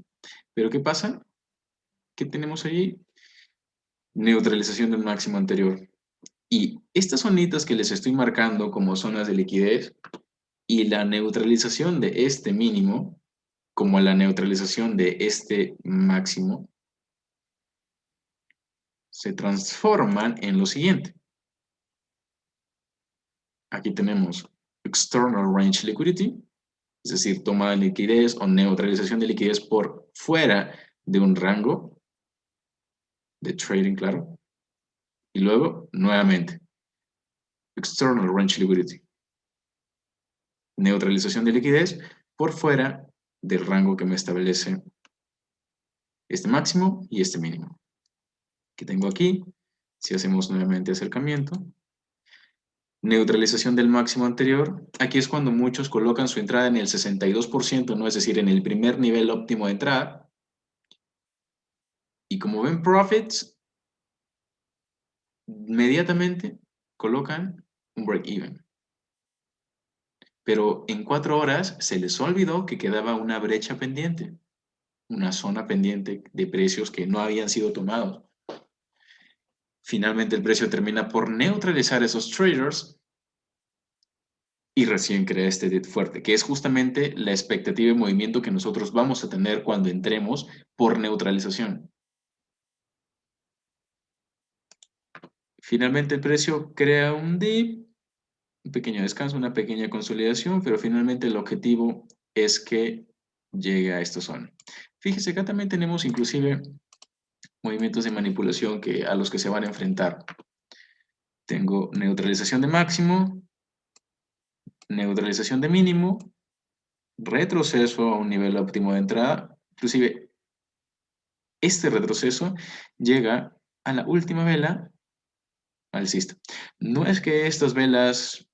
Pero ¿qué pasa? ¿Qué tenemos allí? Neutralización del máximo anterior. Y estas zonitas que les estoy marcando como zonas de liquidez y la neutralización de este mínimo, como la neutralización de este máximo, se transforman en lo siguiente. Aquí tenemos External Range Liquidity, es decir, toma de liquidez o neutralización de liquidez por fuera de un rango de trading, claro. Y luego, nuevamente, External Range Liquidity, neutralización de liquidez por fuera del rango que me establece este máximo y este mínimo. Que tengo aquí, si hacemos nuevamente acercamiento, neutralización del máximo anterior. Aquí es cuando muchos colocan su entrada en el 62%, ¿no? Es decir, en el primer nivel óptimo de entrada. Y como ven profits, inmediatamente colocan un break-even. Pero en 4 horas se les olvidó que quedaba una brecha pendiente, una zona pendiente de precios que no habían sido tomados. Finalmente el precio termina por neutralizar esos traders y recién crea este dip fuerte, que es justamente la expectativa de movimiento que nosotros vamos a tener cuando entremos por neutralización. Finalmente el precio crea un dip, un pequeño descanso, una pequeña consolidación, pero finalmente el objetivo es que llegue a esta zona. Fíjese, acá también tenemos inclusive movimientos de manipulación a los que se van a enfrentar. Tengo neutralización de máximo, neutralización de mínimo, retroceso a un nivel óptimo de entrada, inclusive este retroceso llega a la última vela alcista. No es que estas velas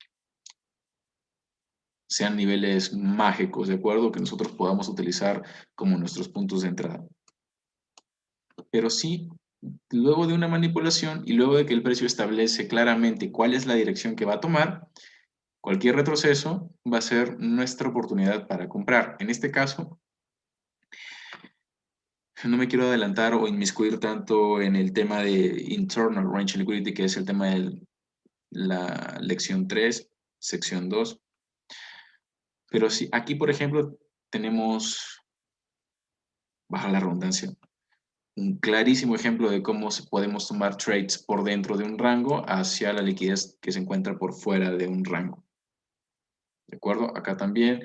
sean niveles mágicos, ¿de acuerdo? Que nosotros podamos utilizar como nuestros puntos de entrada. Pero sí, luego de una manipulación y luego de que el precio establece claramente cuál es la dirección que va a tomar, cualquier retroceso va a ser nuestra oportunidad para comprar. En este caso, no me quiero adelantar o inmiscuir tanto en el tema de Internal Range Liquidity, que es el tema de la lección 3, sección 2. Pero sí, aquí, por ejemplo, tenemos, baja la redundancia, un clarísimo ejemplo de cómo podemos tomar trades por dentro de un rango hacia la liquidez que se encuentra por fuera de un rango. ¿De acuerdo? Acá también,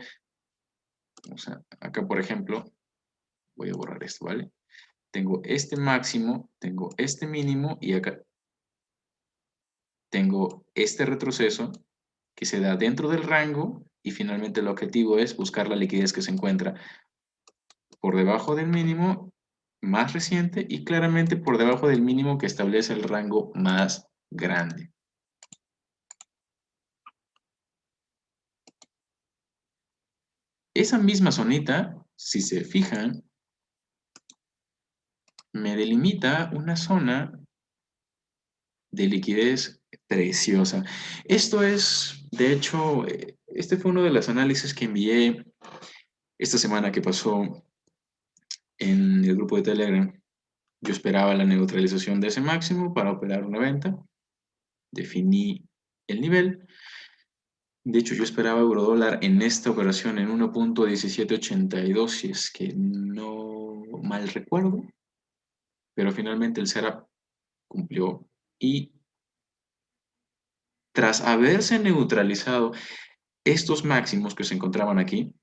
o sea, acá, por ejemplo, voy a borrar esto, ¿vale? Tengo este máximo, tengo este mínimo y acá tengo este retroceso que se da dentro del rango y finalmente el objetivo es buscar la liquidez que se encuentra por debajo del mínimo más reciente y claramente por debajo del mínimo que establece el rango más grande. Esa misma zonita, si se fijan, me delimita una zona de liquidez preciosa. Esto es, de hecho, este fue uno de los análisis que envié esta semana que pasó en el grupo de Telegram. Yo esperaba la neutralización de ese máximo para operar una venta. Definí el nivel. De hecho, yo esperaba eurodólar en esta operación en 1.1782, si es que no mal recuerdo. Pero finalmente el setup cumplió y tras haberse neutralizado estos máximos que se encontraban aquí,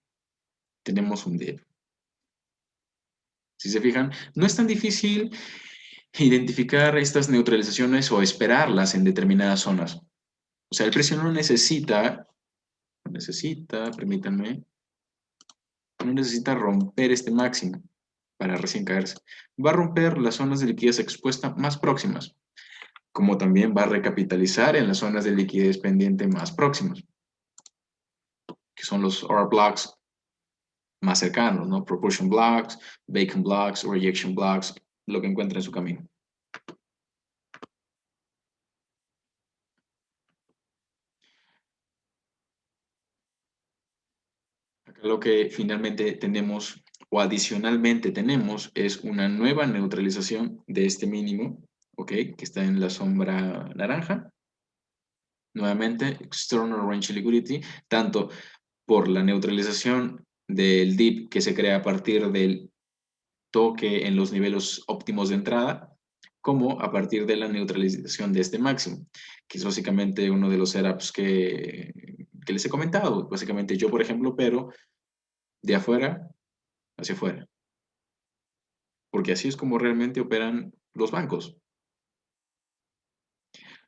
tenemos un dip. Si se fijan, no es tan difícil identificar estas neutralizaciones o esperarlas en determinadas zonas. O sea, el precio no necesita, permítanme, no necesita romper este máximo para recién caerse. Va a romper las zonas de liquidez expuesta más próximas, como también va a recapitalizar en las zonas de liquidez pendiente más próximas, que son los R blocks más cercanos, ¿no? Propulsion blocks, Bacon blocks, rejection blocks, lo que encuentre en su camino. Acá lo que finalmente tenemos o adicionalmente tenemos es una nueva neutralización de este mínimo, ¿ok? Que está en la sombra naranja. Nuevamente, external range liquidity, tanto por la neutralización del dip que se crea a partir del toque en los niveles óptimos de entrada, como a partir de la neutralización de este máximo, que es básicamente uno de los setups que les he comentado. Básicamente yo, por ejemplo, pero de afuera hacia afuera, porque así es como realmente operan los bancos.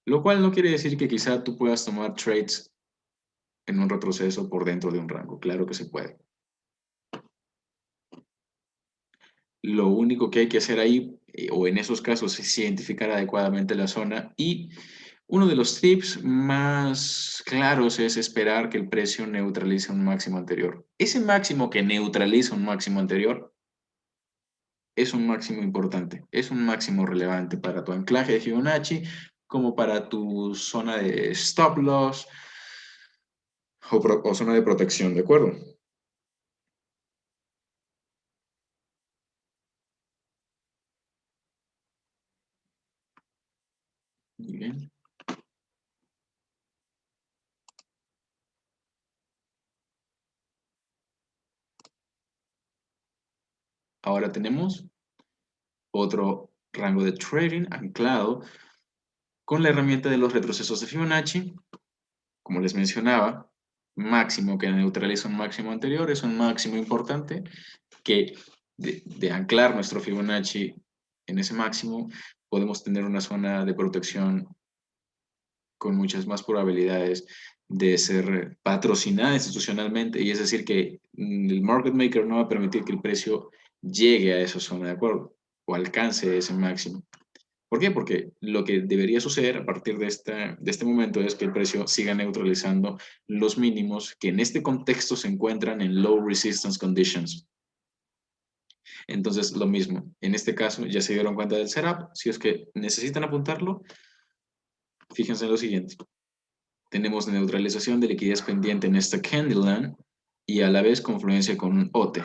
Lo cual no quiere decir que quizá tú puedas tomar trades en un retroceso por dentro de un rango. Claro que se puede. Lo único que hay que hacer ahí, o en esos casos, es identificar adecuadamente la zona y uno de los tips más claros es esperar que el precio neutralice un máximo anterior. Ese máximo que neutraliza un máximo anterior es un máximo importante, es un máximo relevante para tu anclaje de Fibonacci, como para tu zona de stop loss o zona de protección, ¿de acuerdo? Muy bien. Ahora tenemos otro rango de trading anclado con la herramienta de los retrocesos de Fibonacci. Como les mencionaba, máximo que neutraliza un máximo anterior es un máximo importante que de anclar nuestro Fibonacci en ese máximo, podemos tener una zona de protección con muchas más probabilidades de ser patrocinada institucionalmente, y es decir, que el market maker no va a permitir que el precio llegue a esa zona, ¿de acuerdo? O alcance ese máximo. ¿Por qué? Porque lo que debería suceder a partir de este momento es que el precio siga neutralizando los mínimos que en este contexto se encuentran en low resistance conditions. Entonces, lo mismo. En este caso, ya se dieron cuenta del setup. Si es que necesitan apuntarlo, fíjense en lo siguiente. Tenemos neutralización de liquidez pendiente en esta Candleland y a la vez confluencia con un OTE.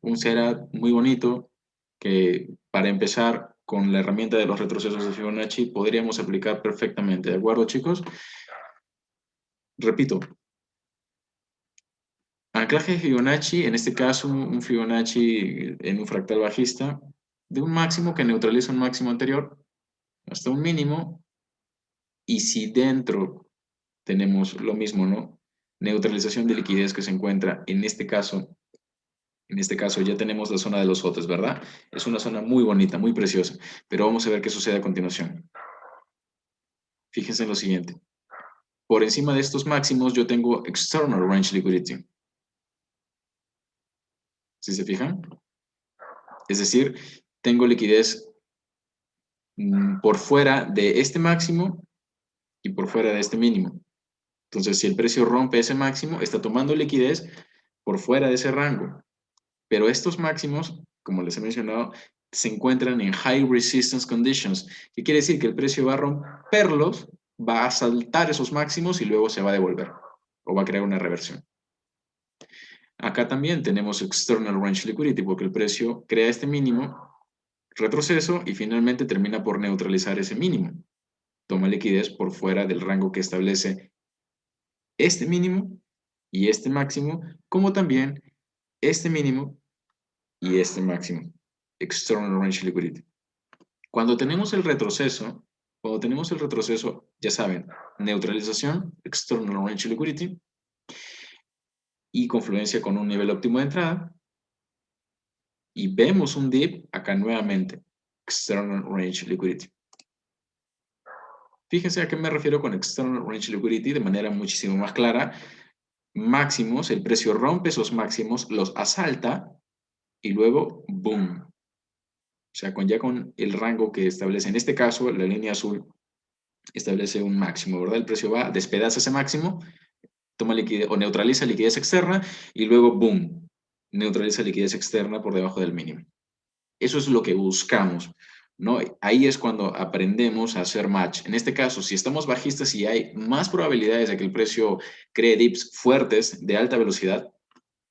Un setup muy bonito que para empezar con la herramienta de los retrocesos de Fibonacci podríamos aplicar perfectamente. ¿De acuerdo, chicos? Repito, anclaje de Fibonacci, en este caso un Fibonacci en un fractal bajista, de un máximo que neutraliza un máximo anterior hasta un mínimo, y si dentro tenemos lo mismo, ¿no? Neutralización de liquidez que se encuentra en este caso ya tenemos la zona de los OTES, ¿verdad? Es una zona muy bonita, muy preciosa, pero vamos a ver qué sucede a continuación. Fíjense en lo siguiente. Por encima de estos máximos yo tengo external range liquidity. ¿Sí se fijan? Es decir, tengo liquidez por fuera de este máximo y por fuera de este mínimo. Entonces, si el precio rompe ese máximo, está tomando liquidez por fuera de ese rango. Pero estos máximos, como les he mencionado, se encuentran en high resistance conditions. ¿Qué quiere decir? Que el precio va a romperlos, va a saltar esos máximos y luego se va a devolver o va a crear una reversión. Acá también tenemos external range liquidity porque el precio crea este mínimo, retroceso y finalmente termina por neutralizar ese mínimo. Toma liquidez por fuera del rango que establece este mínimo y este máximo, como también este mínimo y este máximo. External range liquidity. Cuando tenemos el retroceso, ya saben, neutralización, external range liquidity y confluencia con un nivel óptimo de entrada. Y vemos un dip acá nuevamente, external range liquidity. Fíjense a qué me refiero con External Range Liquidity de manera muchísimo más clara. Máximos, el precio rompe esos máximos, los asalta y luego, boom. O sea, ya con el rango que establece, en este caso, la línea azul establece un máximo, ¿verdad? El precio va, despedaza ese máximo, toma liquidez o neutraliza liquidez externa y luego, boom, neutraliza liquidez externa por debajo del mínimo. Eso es lo que buscamos, ¿no? Ahí es cuando aprendemos a hacer match. En este caso, si estamos bajistas y hay más probabilidades de que el precio cree dips fuertes de alta velocidad,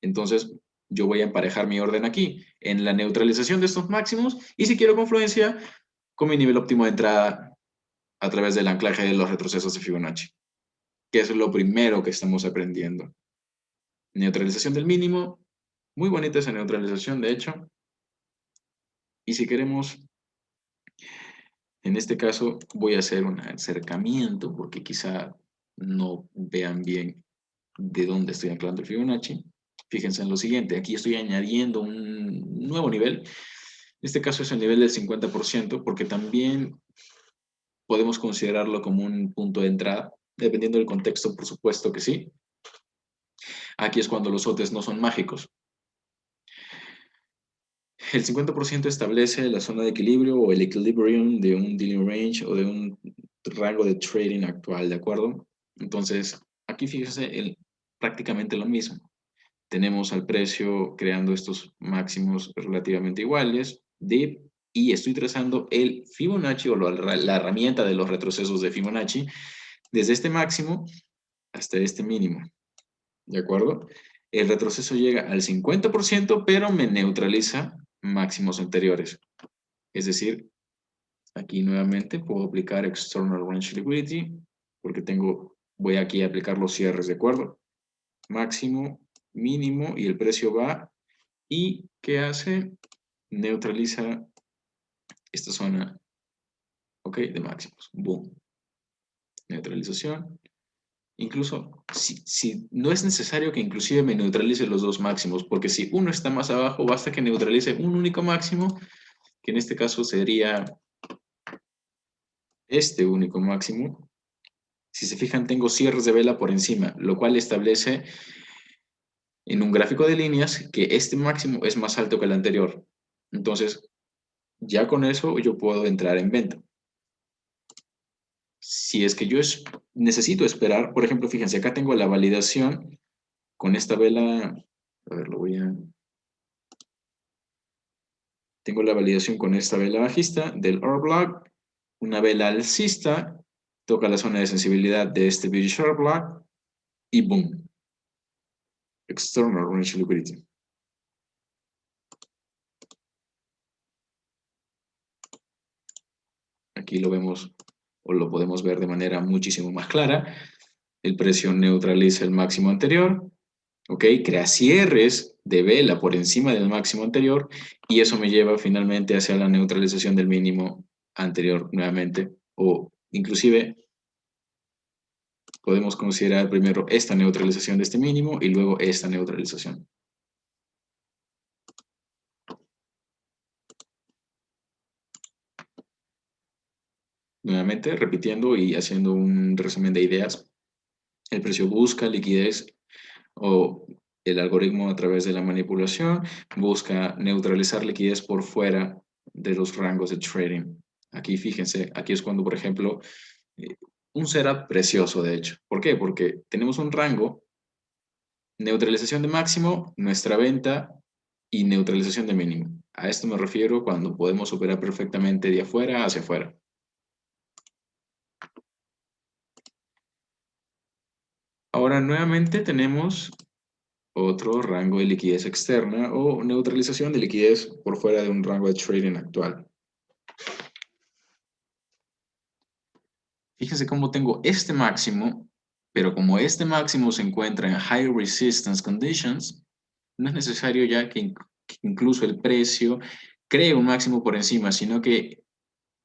entonces yo voy a emparejar mi orden aquí, en la neutralización de estos máximos, y si quiero confluencia, con mi nivel óptimo de entrada a través del anclaje de los retrocesos de Fibonacci, que es lo primero que estamos aprendiendo. Neutralización del mínimo, muy bonita esa neutralización, de hecho, y si queremos, en este caso voy a hacer un acercamiento, porque quizá no vean bien de dónde estoy anclando el Fibonacci. Fíjense en lo siguiente, aquí estoy añadiendo un nuevo nivel. En este caso es el nivel del 50%, porque también podemos considerarlo como un punto de entrada, dependiendo del contexto, por supuesto que sí. Aquí es cuando los lotes no son mágicos. El 50% establece la zona de equilibrio o el equilibrium de un dealing range o de un rango de trading actual, ¿de acuerdo? Entonces, aquí fíjense prácticamente lo mismo. Tenemos al precio creando estos máximos relativamente iguales, dip, y estoy trazando el Fibonacci o la herramienta de los retrocesos de Fibonacci desde este máximo hasta este mínimo, ¿de acuerdo? El retroceso llega al 50%, pero me neutraliza máximos anteriores. Es decir, aquí nuevamente puedo aplicar External Range Liquidity, porque voy aquí a aplicar los cierres, ¿de acuerdo? Máximo, mínimo, y el precio va, ¿y qué hace? Neutraliza esta zona, ¿ok? De máximos. Boom. Neutralización. Incluso si no es necesario que inclusive me neutralice los dos máximos, porque si uno está más abajo, basta que neutralice un único máximo, que en este caso sería este único máximo. Si se fijan, tengo cierres de vela por encima, lo cual establece en un gráfico de líneas que este máximo es más alto que el anterior. Entonces, ya con eso yo puedo entrar en venta. Si es que yo necesito esperar, por ejemplo, fíjense, acá tengo la validación con esta vela, a ver, tengo la validación con esta vela bajista del order block, una vela alcista, toca la zona de sensibilidad de este bearish order block y boom, external range liquidity. Aquí lo vemos o lo podemos ver de manera muchísimo más clara. El precio neutraliza el máximo anterior, ¿ok? Crea cierres de vela por encima del máximo anterior y eso me lleva finalmente hacia la neutralización del mínimo anterior nuevamente, o inclusive podemos considerar primero esta neutralización de este mínimo y luego esta neutralización. Nuevamente, repitiendo y haciendo un resumen de ideas, el precio busca liquidez o el algoritmo a través de la manipulación busca neutralizar liquidez por fuera de los rangos de trading. Aquí fíjense, aquí es cuando, por ejemplo, eh, un setup precioso, de hecho. ¿Por qué? Porque tenemos un rango, neutralización de máximo, nuestra venta y neutralización de mínimo. A esto me refiero cuando podemos operar perfectamente de afuera hacia afuera. Ahora nuevamente tenemos otro rango de liquidez externa o neutralización de liquidez por fuera de un rango de trading actual. Fíjense cómo tengo este máximo, pero como este máximo se encuentra en high resistance conditions, no es necesario ya que incluso el precio cree un máximo por encima, sino que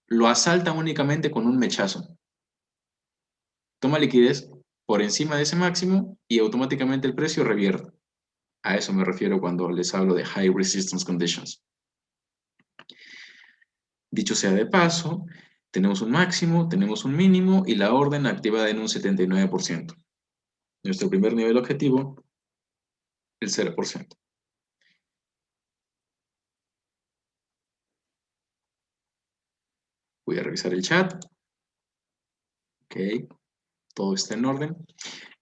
lo asalta únicamente con un mechazo. Toma liquidez por encima de ese máximo y automáticamente el precio revierte. A eso me refiero cuando les hablo de high resistance conditions. Dicho sea de paso, Tenemos un máximo, tenemos un mínimo y la orden activada en un 79%. Nuestro primer nivel objetivo, el 0%. Voy a revisar el chat. Ok, todo está en orden.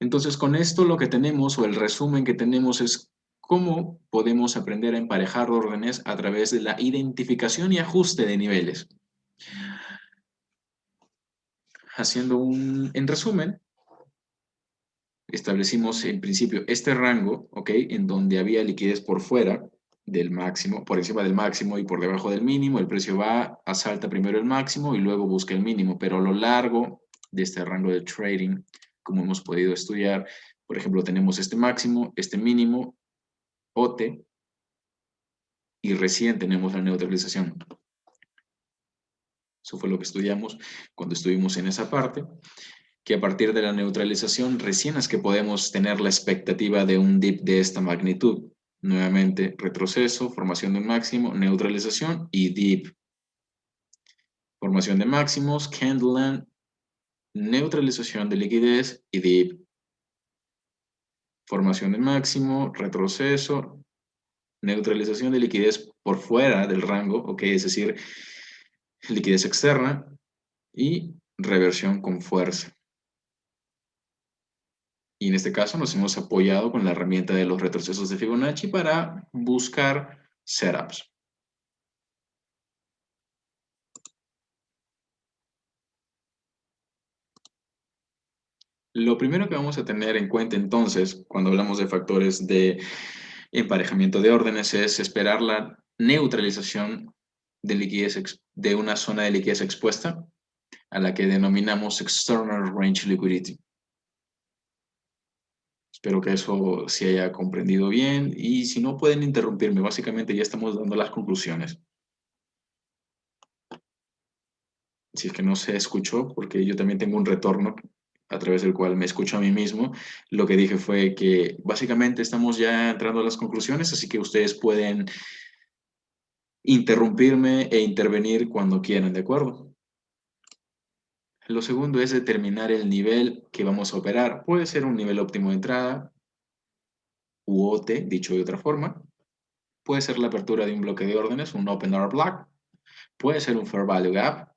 Entonces, con esto lo que tenemos, o el resumen que tenemos, es cómo podemos aprender a emparejar órdenes a través de la identificación y ajuste de niveles. En resumen, establecimos en principio este rango, ¿ok? En donde había liquidez por fuera del máximo, por encima del máximo y por debajo del mínimo. El precio va, asalta primero el máximo y luego busca el mínimo, pero a lo largo de este rango de trading, como hemos podido estudiar, por ejemplo, tenemos este máximo, este mínimo, OT, y recién tenemos la neutralización. Eso fue lo que estudiamos cuando estuvimos en esa parte, que a partir de la neutralización recién es que podemos tener la expectativa de un dip de esta magnitud. Nuevamente, retroceso, formación de un máximo, neutralización y dip. Formación de máximos, candleland, neutralización de liquidez y dip. Formación de máximo, retroceso, neutralización de liquidez por fuera del rango, ok, es decir, liquidez externa y reversión con fuerza. Y en este caso nos hemos apoyado con la herramienta de los retrocesos de Fibonacci para buscar setups. Lo primero que vamos a tener en cuenta entonces, cuando hablamos de factores de emparejamiento de órdenes, es esperar la neutralización de liquidez de una zona de liquidez expuesta, a la que denominamos External Range Liquidity. Espero que eso se haya comprendido bien y si no pueden interrumpirme, básicamente ya estamos dando las conclusiones. Si es que no se escuchó, porque yo también tengo un retorno a través del cual me escucho a mí mismo, lo que dije fue que básicamente estamos ya entrando a las conclusiones, así que ustedes pueden interrumpirme e intervenir cuando quieran, ¿de acuerdo? Lo segundo es determinar el nivel que vamos a operar. Puede ser un nivel óptimo de entrada, u OT, dicho de otra forma. Puede ser la apertura de un bloque de órdenes, un Open Order Block. Puede ser un Fair Value Gap.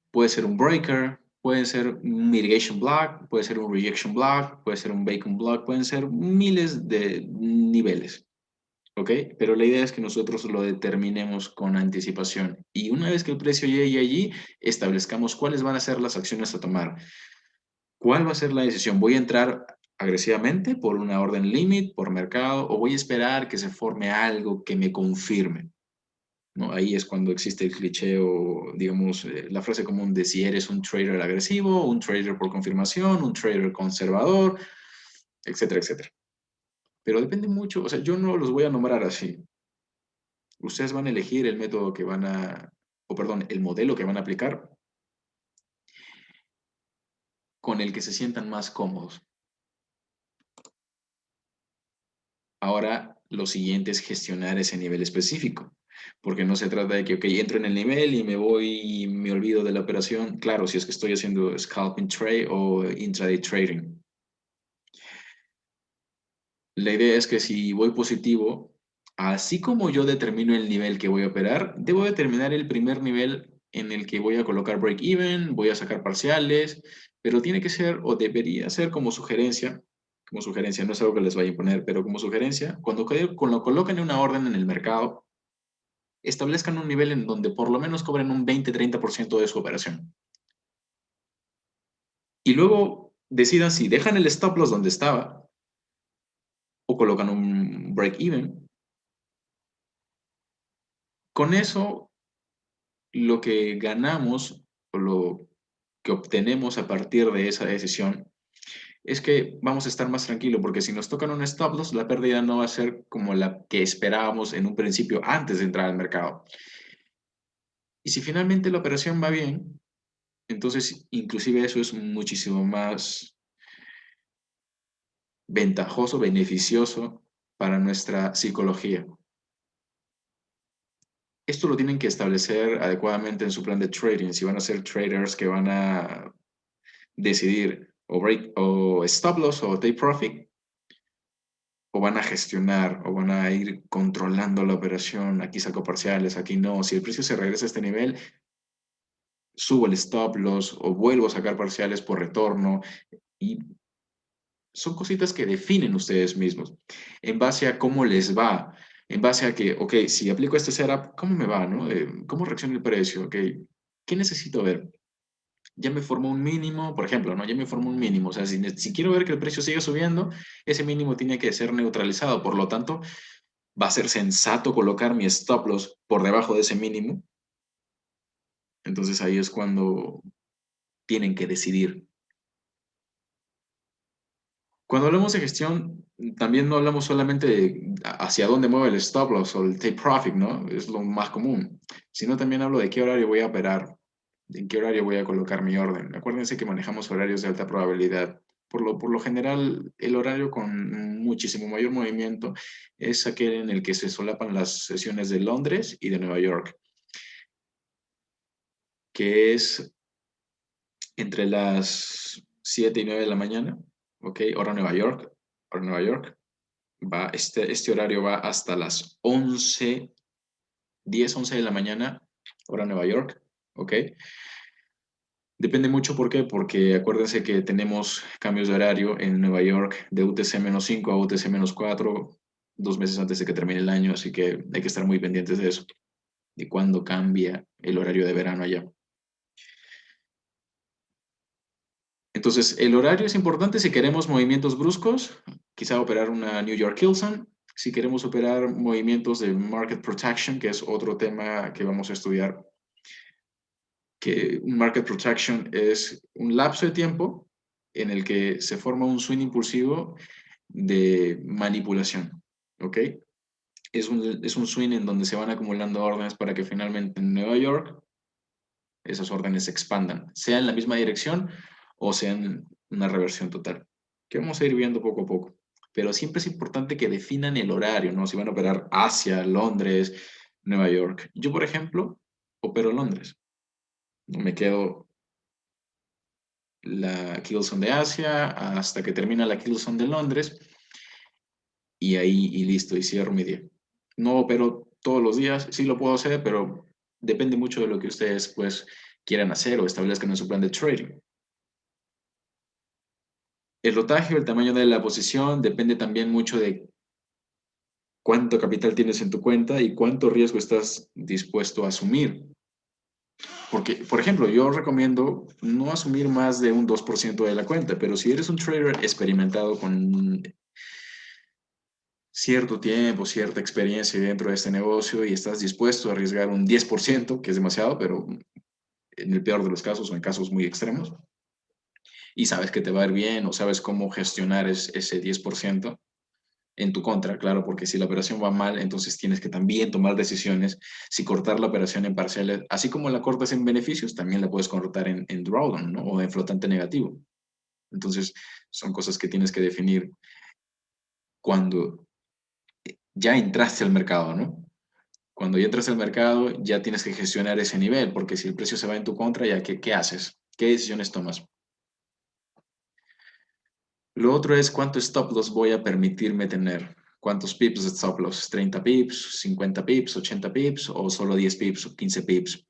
Puede ser un breaker, puede ser un mitigation block, puede ser un rejection block, puede ser un bacon block, pueden ser miles de niveles, ¿ok? Pero la idea es que nosotros lo determinemos con anticipación y una vez que el precio llegue allí, establezcamos cuáles van a ser las acciones a tomar. ¿Cuál va a ser la decisión? ¿Voy a entrar agresivamente por una orden limit, por mercado, o voy a esperar que se forme algo que me confirme? ¿No? Ahí es cuando existe el cliché o, digamos, la frase común de si eres un trader agresivo, un trader por confirmación, un trader conservador, etcétera, etcétera. Pero depende mucho, o sea, yo no los voy a nombrar así. Ustedes van a elegir el método que van a, o perdón, el modelo que van a aplicar con el que se sientan más cómodos. Ahora, lo siguiente es gestionar ese nivel específico, porque no se trata de que, ok, entro en el nivel y me voy y me olvido de la operación. Claro, si es que estoy haciendo scalping trade o intraday trading. La idea es que si voy positivo, así como yo determino el nivel que voy a operar, debo determinar el primer nivel en el que voy a colocar break even, voy a sacar parciales, pero tiene que ser o debería ser como sugerencia, no es algo que les vaya a imponer, pero como sugerencia, cuando coloquen una orden en el mercado, establezcan un nivel en donde por lo menos cobren un 20-30% de su operación. Y luego decidan si dejan el stop loss donde estaba o colocan un break even. Con eso, lo que ganamos o lo que obtenemos a partir de esa decisión es que vamos a estar más tranquilos porque si nos tocan un stop loss, la pérdida no va a ser como la que esperábamos en un principio antes de entrar al mercado. Y si finalmente la operación va bien, entonces inclusive eso es muchísimo más ventajoso, beneficioso para nuestra psicología. Esto lo tienen que establecer adecuadamente en su plan de trading. Si van a ser traders que van a decidir o break o stop loss o take profit, o van a gestionar o van a ir controlando la operación. Aquí saco parciales, aquí no. Si el precio se regresa a este nivel, subo el stop loss o vuelvo a sacar parciales por retorno. Y son cositas que definen ustedes mismos en base a cómo les va, en base a que, ok, si aplico este setup, ¿cómo me va, no? ¿Cómo reacciona el precio? Ok, ¿qué necesito ver? Ya me formó un mínimo, por ejemplo, ¿no? Ya me formó un mínimo. O sea, si quiero ver que el precio siga subiendo, ese mínimo tiene que ser neutralizado. Por lo tanto, va a ser sensato colocar mi stop loss por debajo de ese mínimo. Entonces ahí es cuando tienen que decidir. Cuando hablamos de gestión, también no hablamos solamente de hacia dónde mueve el stop loss o el take profit, ¿no? Es lo más común, sino también hablo de qué horario voy a operar, en qué horario voy a colocar mi orden. Acuérdense que manejamos horarios de alta probabilidad. Por lo general, el horario con muchísimo mayor movimiento es aquel en el que se solapan las sesiones de Londres y de Nueva York, que es entre las 7 y 9 de la mañana, ¿ok? Hora Nueva York. Este horario va hasta las 11 de la mañana, hora Nueva York, ¿ok? Depende mucho, ¿por qué? Porque acuérdense que tenemos cambios de horario en Nueva York de UTC-5 a UTC-4, 2 meses antes de que termine el año, así que hay que estar muy pendientes de eso, de cuándo cambia el horario de verano allá. Entonces, el horario es importante si queremos movimientos bruscos, quizá operar una New York Kilson. Si queremos operar movimientos de market protection, que es otro tema que vamos a estudiar, que un market protection es un lapso de tiempo en el que se forma un swing impulsivo de manipulación, ¿ok? Es un swing en donde se van acumulando órdenes para que finalmente en Nueva York esas órdenes se expandan, sea en la misma dirección o sea en una reversión total, que vamos a ir viendo poco a poco. Pero siempre es importante que definan el horario, ¿no? Si van a operar Asia, Londres, Nueva York. Yo, por ejemplo, opero Londres. Me quedo la Kilson de Asia hasta que termina la Kilson de Londres y ahí y listo, y cierro mi día. No opero todos los días, sí lo puedo hacer, pero depende mucho de lo que ustedes pues quieran hacer o establezcan en su plan de trading. El rotaje, el tamaño de la posición depende también mucho de cuánto capital tienes en tu cuenta y cuánto riesgo estás dispuesto a asumir. Porque, por ejemplo, yo recomiendo no asumir más de un 2% de la cuenta, pero si eres un trader experimentado con cierto tiempo, cierta experiencia dentro de este negocio y estás dispuesto a arriesgar un 10%, que es demasiado, pero en el peor de los casos o en casos muy extremos, y sabes que te va a ir bien o sabes cómo gestionar ese 10% en tu contra, claro, porque si la operación va mal, entonces tienes que también tomar decisiones, si cortar la operación en parciales, así como la cortas en beneficios, también la puedes cortar en drawdown, ¿no? O en flotante negativo. Entonces, son cosas que tienes que definir cuando ya entraste al mercado, ¿no? Cuando ya entras al mercado, ya tienes que gestionar ese nivel, porque si el precio se va en tu contra, ya ¿qué haces? ¿Qué decisiones tomas? Lo otro es cuánto stop loss voy a permitirme tener. ¿Cuántos pips de stop loss? ¿30 pips, 50 pips, 80 pips o solo 10 pips o 15 pips?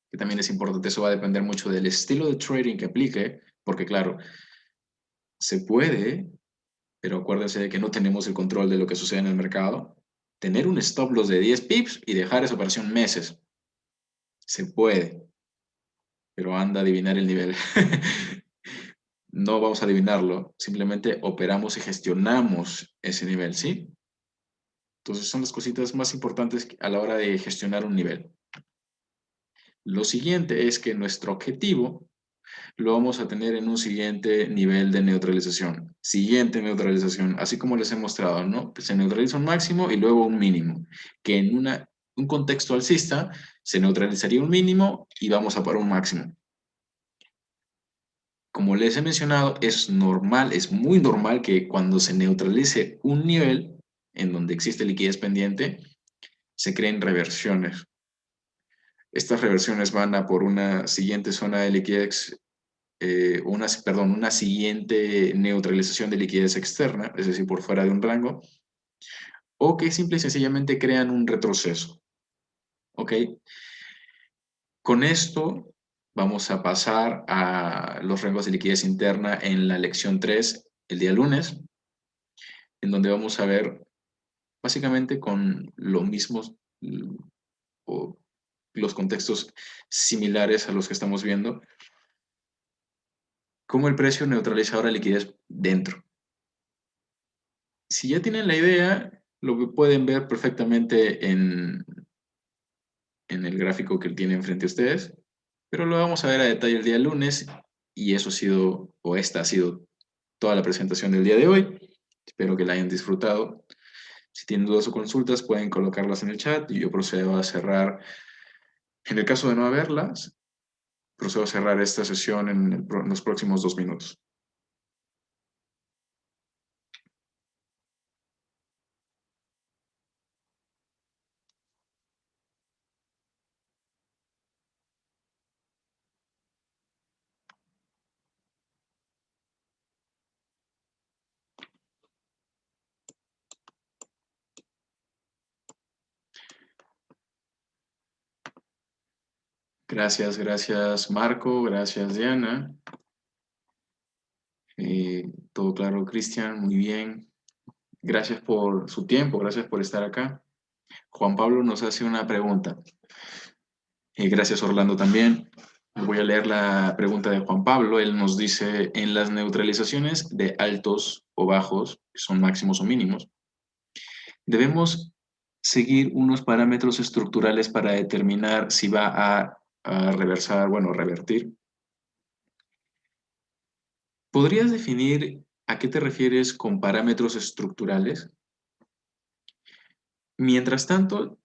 Que también es importante, eso va a depender mucho del estilo de trading que aplique, porque claro, se puede, pero acuérdense de que no tenemos el control de lo que sucede en el mercado. Tener un stop loss de 10 pips y dejar esa operación meses. Se puede, pero anda a adivinar el nivel. No vamos a adivinarlo, simplemente operamos y gestionamos ese nivel, ¿sí? Entonces son las cositas más importantes a la hora de gestionar un nivel. Lo siguiente es que nuestro objetivo lo vamos a tener en un siguiente nivel de neutralización. Siguiente neutralización, así como les he mostrado, ¿no? Se neutraliza un máximo y luego un mínimo, que en un contexto alcista se neutralizaría un mínimo y vamos a para un máximo. Como les he mencionado, es normal, es muy normal que cuando se neutralice un nivel en donde existe liquidez pendiente, se creen reversiones. Estas reversiones van a por una siguiente zona de liquidez, una siguiente neutralización de liquidez externa, es decir, por fuera de un rango, o que simple y sencillamente crean un retroceso. ¿Ok? Con esto vamos a pasar a los rangos de liquidez interna en la lección 3 el día lunes, en donde vamos a ver básicamente con los mismos o los contextos similares a los que estamos viendo, cómo el precio neutraliza ahora liquidez dentro. Si ya tienen la idea, lo pueden ver perfectamente en el gráfico que tienen frente a ustedes, pero lo vamos a ver a detalle el día lunes y eso ha sido, o esta ha sido toda la presentación del día de hoy. Espero que la hayan disfrutado. Si tienen dudas o consultas, pueden colocarlas en el chat y yo procedo a cerrar. En el caso de no haberlas, procedo a cerrar esta sesión en los próximos 2 minutos. Gracias Marco, gracias Diana. Todo claro, Cristian, muy bien. Gracias por su tiempo, gracias por estar acá. Juan Pablo nos hace una pregunta. Gracias Orlando también. Voy a leer la pregunta de Juan Pablo. Él nos dice, en las neutralizaciones de altos o bajos, que son máximos o mínimos, debemos seguir unos parámetros estructurales para determinar si va a reversar, bueno, revertir. ¿Podrías definir a qué te refieres con parámetros estructurales? Mientras tanto,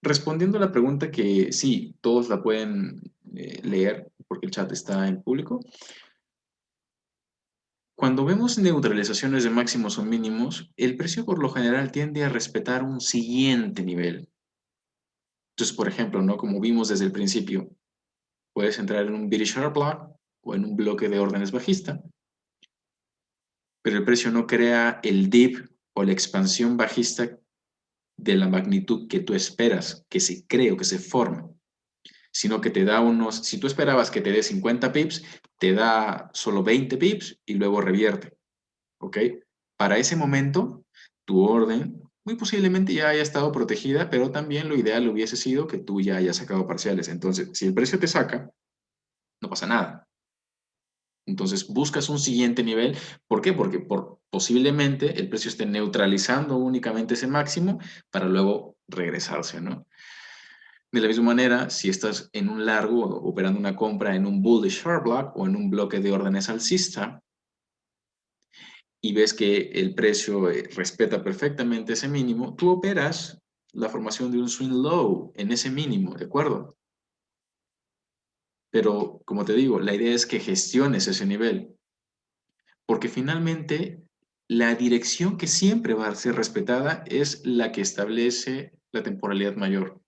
respondiendo a la pregunta que sí, todos la pueden leer porque el chat está en público. Cuando vemos neutralizaciones de máximos o mínimos, el precio por lo general tiende a respetar un siguiente nivel. Entonces, por ejemplo, ¿no? Como vimos desde el principio, puedes entrar en un bearish order block o en un bloque de órdenes bajista, pero el precio no crea el dip o la expansión bajista de la magnitud que tú esperas que se cree o que se forme, sino que te da unos, si tú esperabas que te dé 50 pips, te da solo 20 pips y luego revierte, ¿ok? Para ese momento, tu orden muy posiblemente ya haya estado protegida, pero también lo ideal hubiese sido que tú ya hayas sacado parciales. Entonces, si el precio te saca, no pasa nada. Entonces buscas un siguiente nivel. ¿Por qué? Porque posiblemente el precio esté neutralizando únicamente ese máximo para luego regresarse, ¿no? De la misma manera, si estás en un largo operando una compra en un bullish short block o en un bloque de órdenes alcista y ves que el precio respeta perfectamente ese mínimo, tú operas la formación de un swing low en ese mínimo, ¿de acuerdo? Pero, como te digo, la idea es que gestiones ese nivel. Porque finalmente la dirección que siempre va a ser respetada es la que establece la temporalidad mayor.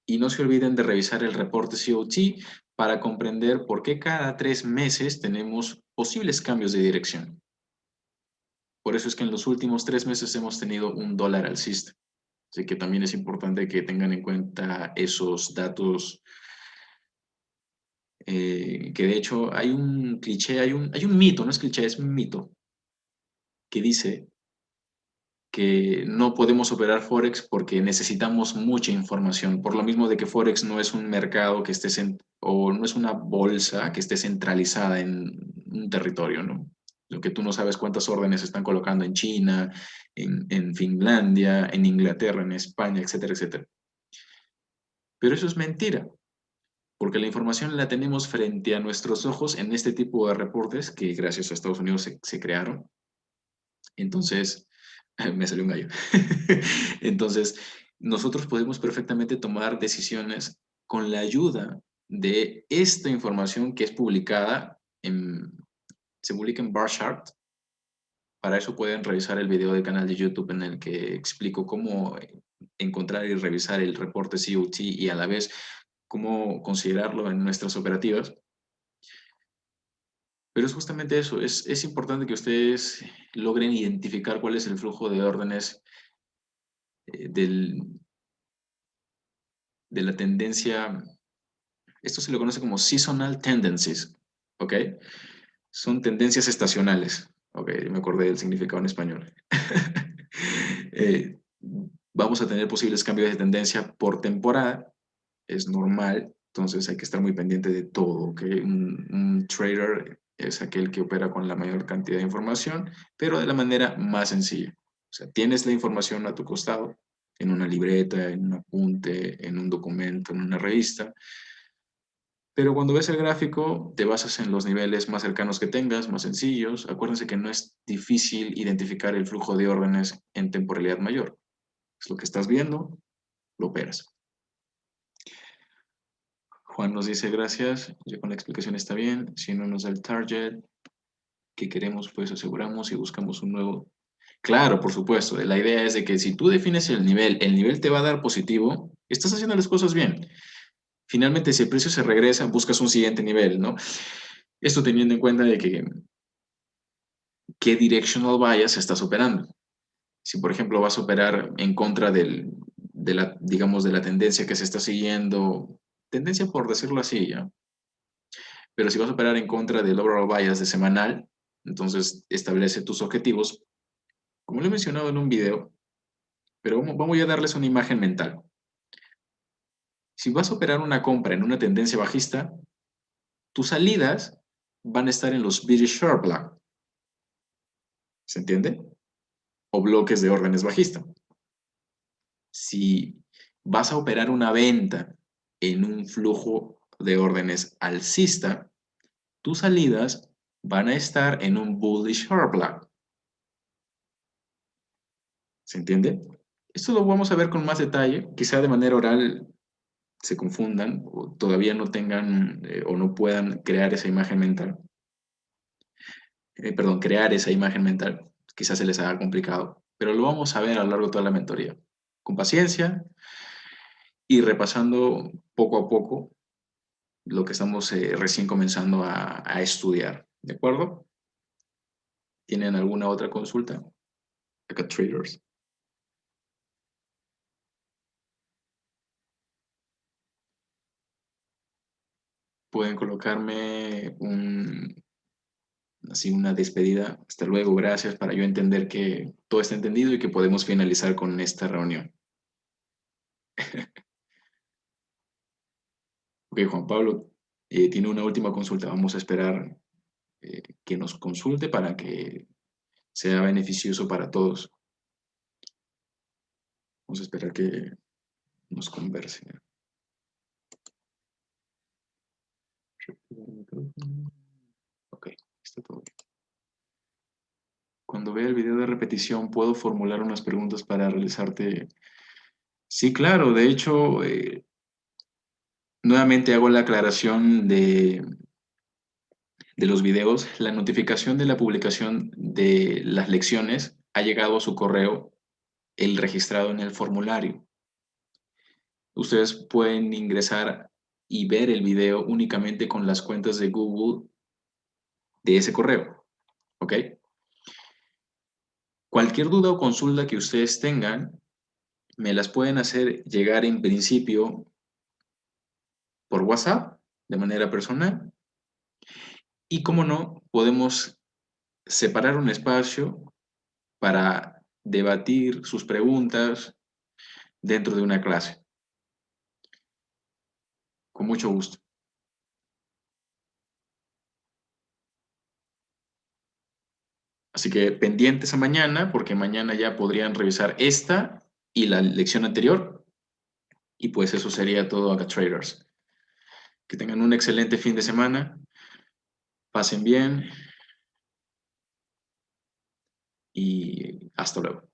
Y no se olviden de revisar el reporte COT para comprender por qué cada 3 meses tenemos posibles cambios de dirección. Por eso es que en los últimos 3 meses hemos tenido un dólar alcista. Así que también es importante que tengan en cuenta esos datos, que de hecho hay un cliché, hay un mito, no es cliché, es un mito, que dice que no podemos operar Forex porque necesitamos mucha información, por lo mismo de que Forex no es un mercado que esté, o no es una bolsa que esté centralizada en un territorio, ¿no? Lo que tú no sabes cuántas órdenes se están colocando en China, en Finlandia, en Inglaterra, en España, etcétera, etcétera. Pero eso es mentira, porque la información la tenemos frente a nuestros ojos en este tipo de reportes que gracias a Estados Unidos se crearon. Entonces, me salió un gallo. Entonces, nosotros podemos perfectamente tomar decisiones con la ayuda de esta información que es publicada se publica en Bar Chart, Para eso pueden revisar el video del canal de YouTube en el que explico cómo encontrar y revisar el reporte COT y a la vez cómo considerarlo en nuestras operativas. Pero es justamente eso, es importante que ustedes logren identificar cuál es el flujo de órdenes de la tendencia. Esto se lo conoce como seasonal tendencies, ¿ok? Son tendencias estacionales, ¿ok? Me acordé del significado en español. Eh, Vamos a tener posibles cambios de tendencia por temporada, es normal, entonces hay que estar muy pendiente de todo, ¿ok? Un trader es aquel que opera con la mayor cantidad de información, pero de la manera más sencilla. O sea, tienes la información a tu costado, en una libreta, en un apunte, en un documento, en una revista, pero cuando ves el gráfico, te basas en los niveles más cercanos que tengas, más sencillos. Acuérdense que no es difícil identificar el flujo de órdenes en temporalidad mayor. Es lo que estás viendo, lo operas. Juan nos dice gracias, ya con la explicación está bien. Si no nos da el target que queremos, pues aseguramos y buscamos un nuevo. Claro, por supuesto. La idea es de que si tú defines el nivel te va a dar positivo, estás haciendo las cosas bien. Finalmente, si el precio se regresa, buscas un siguiente nivel, ¿no? Esto teniendo en cuenta de que qué directional bias estás operando. Si, por ejemplo, vas a operar en contra de la, digamos, de la tendencia que se está siguiendo, tendencia por decirlo así, ¿ya? Pero si vas a operar en contra del overall bias de semanal, entonces establece tus objetivos, como lo he mencionado en un video, pero vamos a darles una imagen mental. Si vas a operar una compra en una tendencia bajista, tus salidas van a estar en los bearish short block. ¿Se entiende? O bloques de órdenes bajistas. Si vas a operar una venta en un flujo de órdenes alcista, tus salidas van a estar en un bullish short block. ¿Se entiende? Esto lo vamos a ver con más detalle, quizá de manera oral se confundan o todavía no tengan o no puedan crear esa imagen mental. Perdón, crear esa imagen mental. Quizás se les haga complicado, pero lo vamos a ver a lo largo de toda la mentoría. Con paciencia y repasando poco a poco lo que estamos recién comenzando a estudiar. ¿De acuerdo? ¿Tienen alguna otra consulta? Acá traders. Pueden colocarme así una despedida. Hasta luego, gracias, para yo entender que todo está entendido y que podemos finalizar con esta reunión. Ok, Juan Pablo, tiene una última consulta. Vamos a esperar que nos consulte para que sea beneficioso para todos. Vamos a esperar que nos converse. Ok, está todo bien. Cuando vea el video de repetición, ¿puedo formular unas preguntas para realizarte? Sí, claro. De hecho, nuevamente hago la aclaración de los videos. La notificación de la publicación de las lecciones ha llegado a su correo, el registrado en el formulario. Ustedes pueden ingresar y ver el video únicamente con las cuentas de Google de ese correo, ¿ok? Cualquier duda o consulta que ustedes tengan, me las pueden hacer llegar en principio por WhatsApp, de manera personal, y como no, podemos separar un espacio para debatir sus preguntas dentro de una clase. Con mucho gusto. Así que pendientes a mañana, porque mañana ya podrían revisar esta y la lección anterior. Y pues eso sería todo acá, traders. Que tengan un excelente fin de semana. Pasen bien y hasta luego.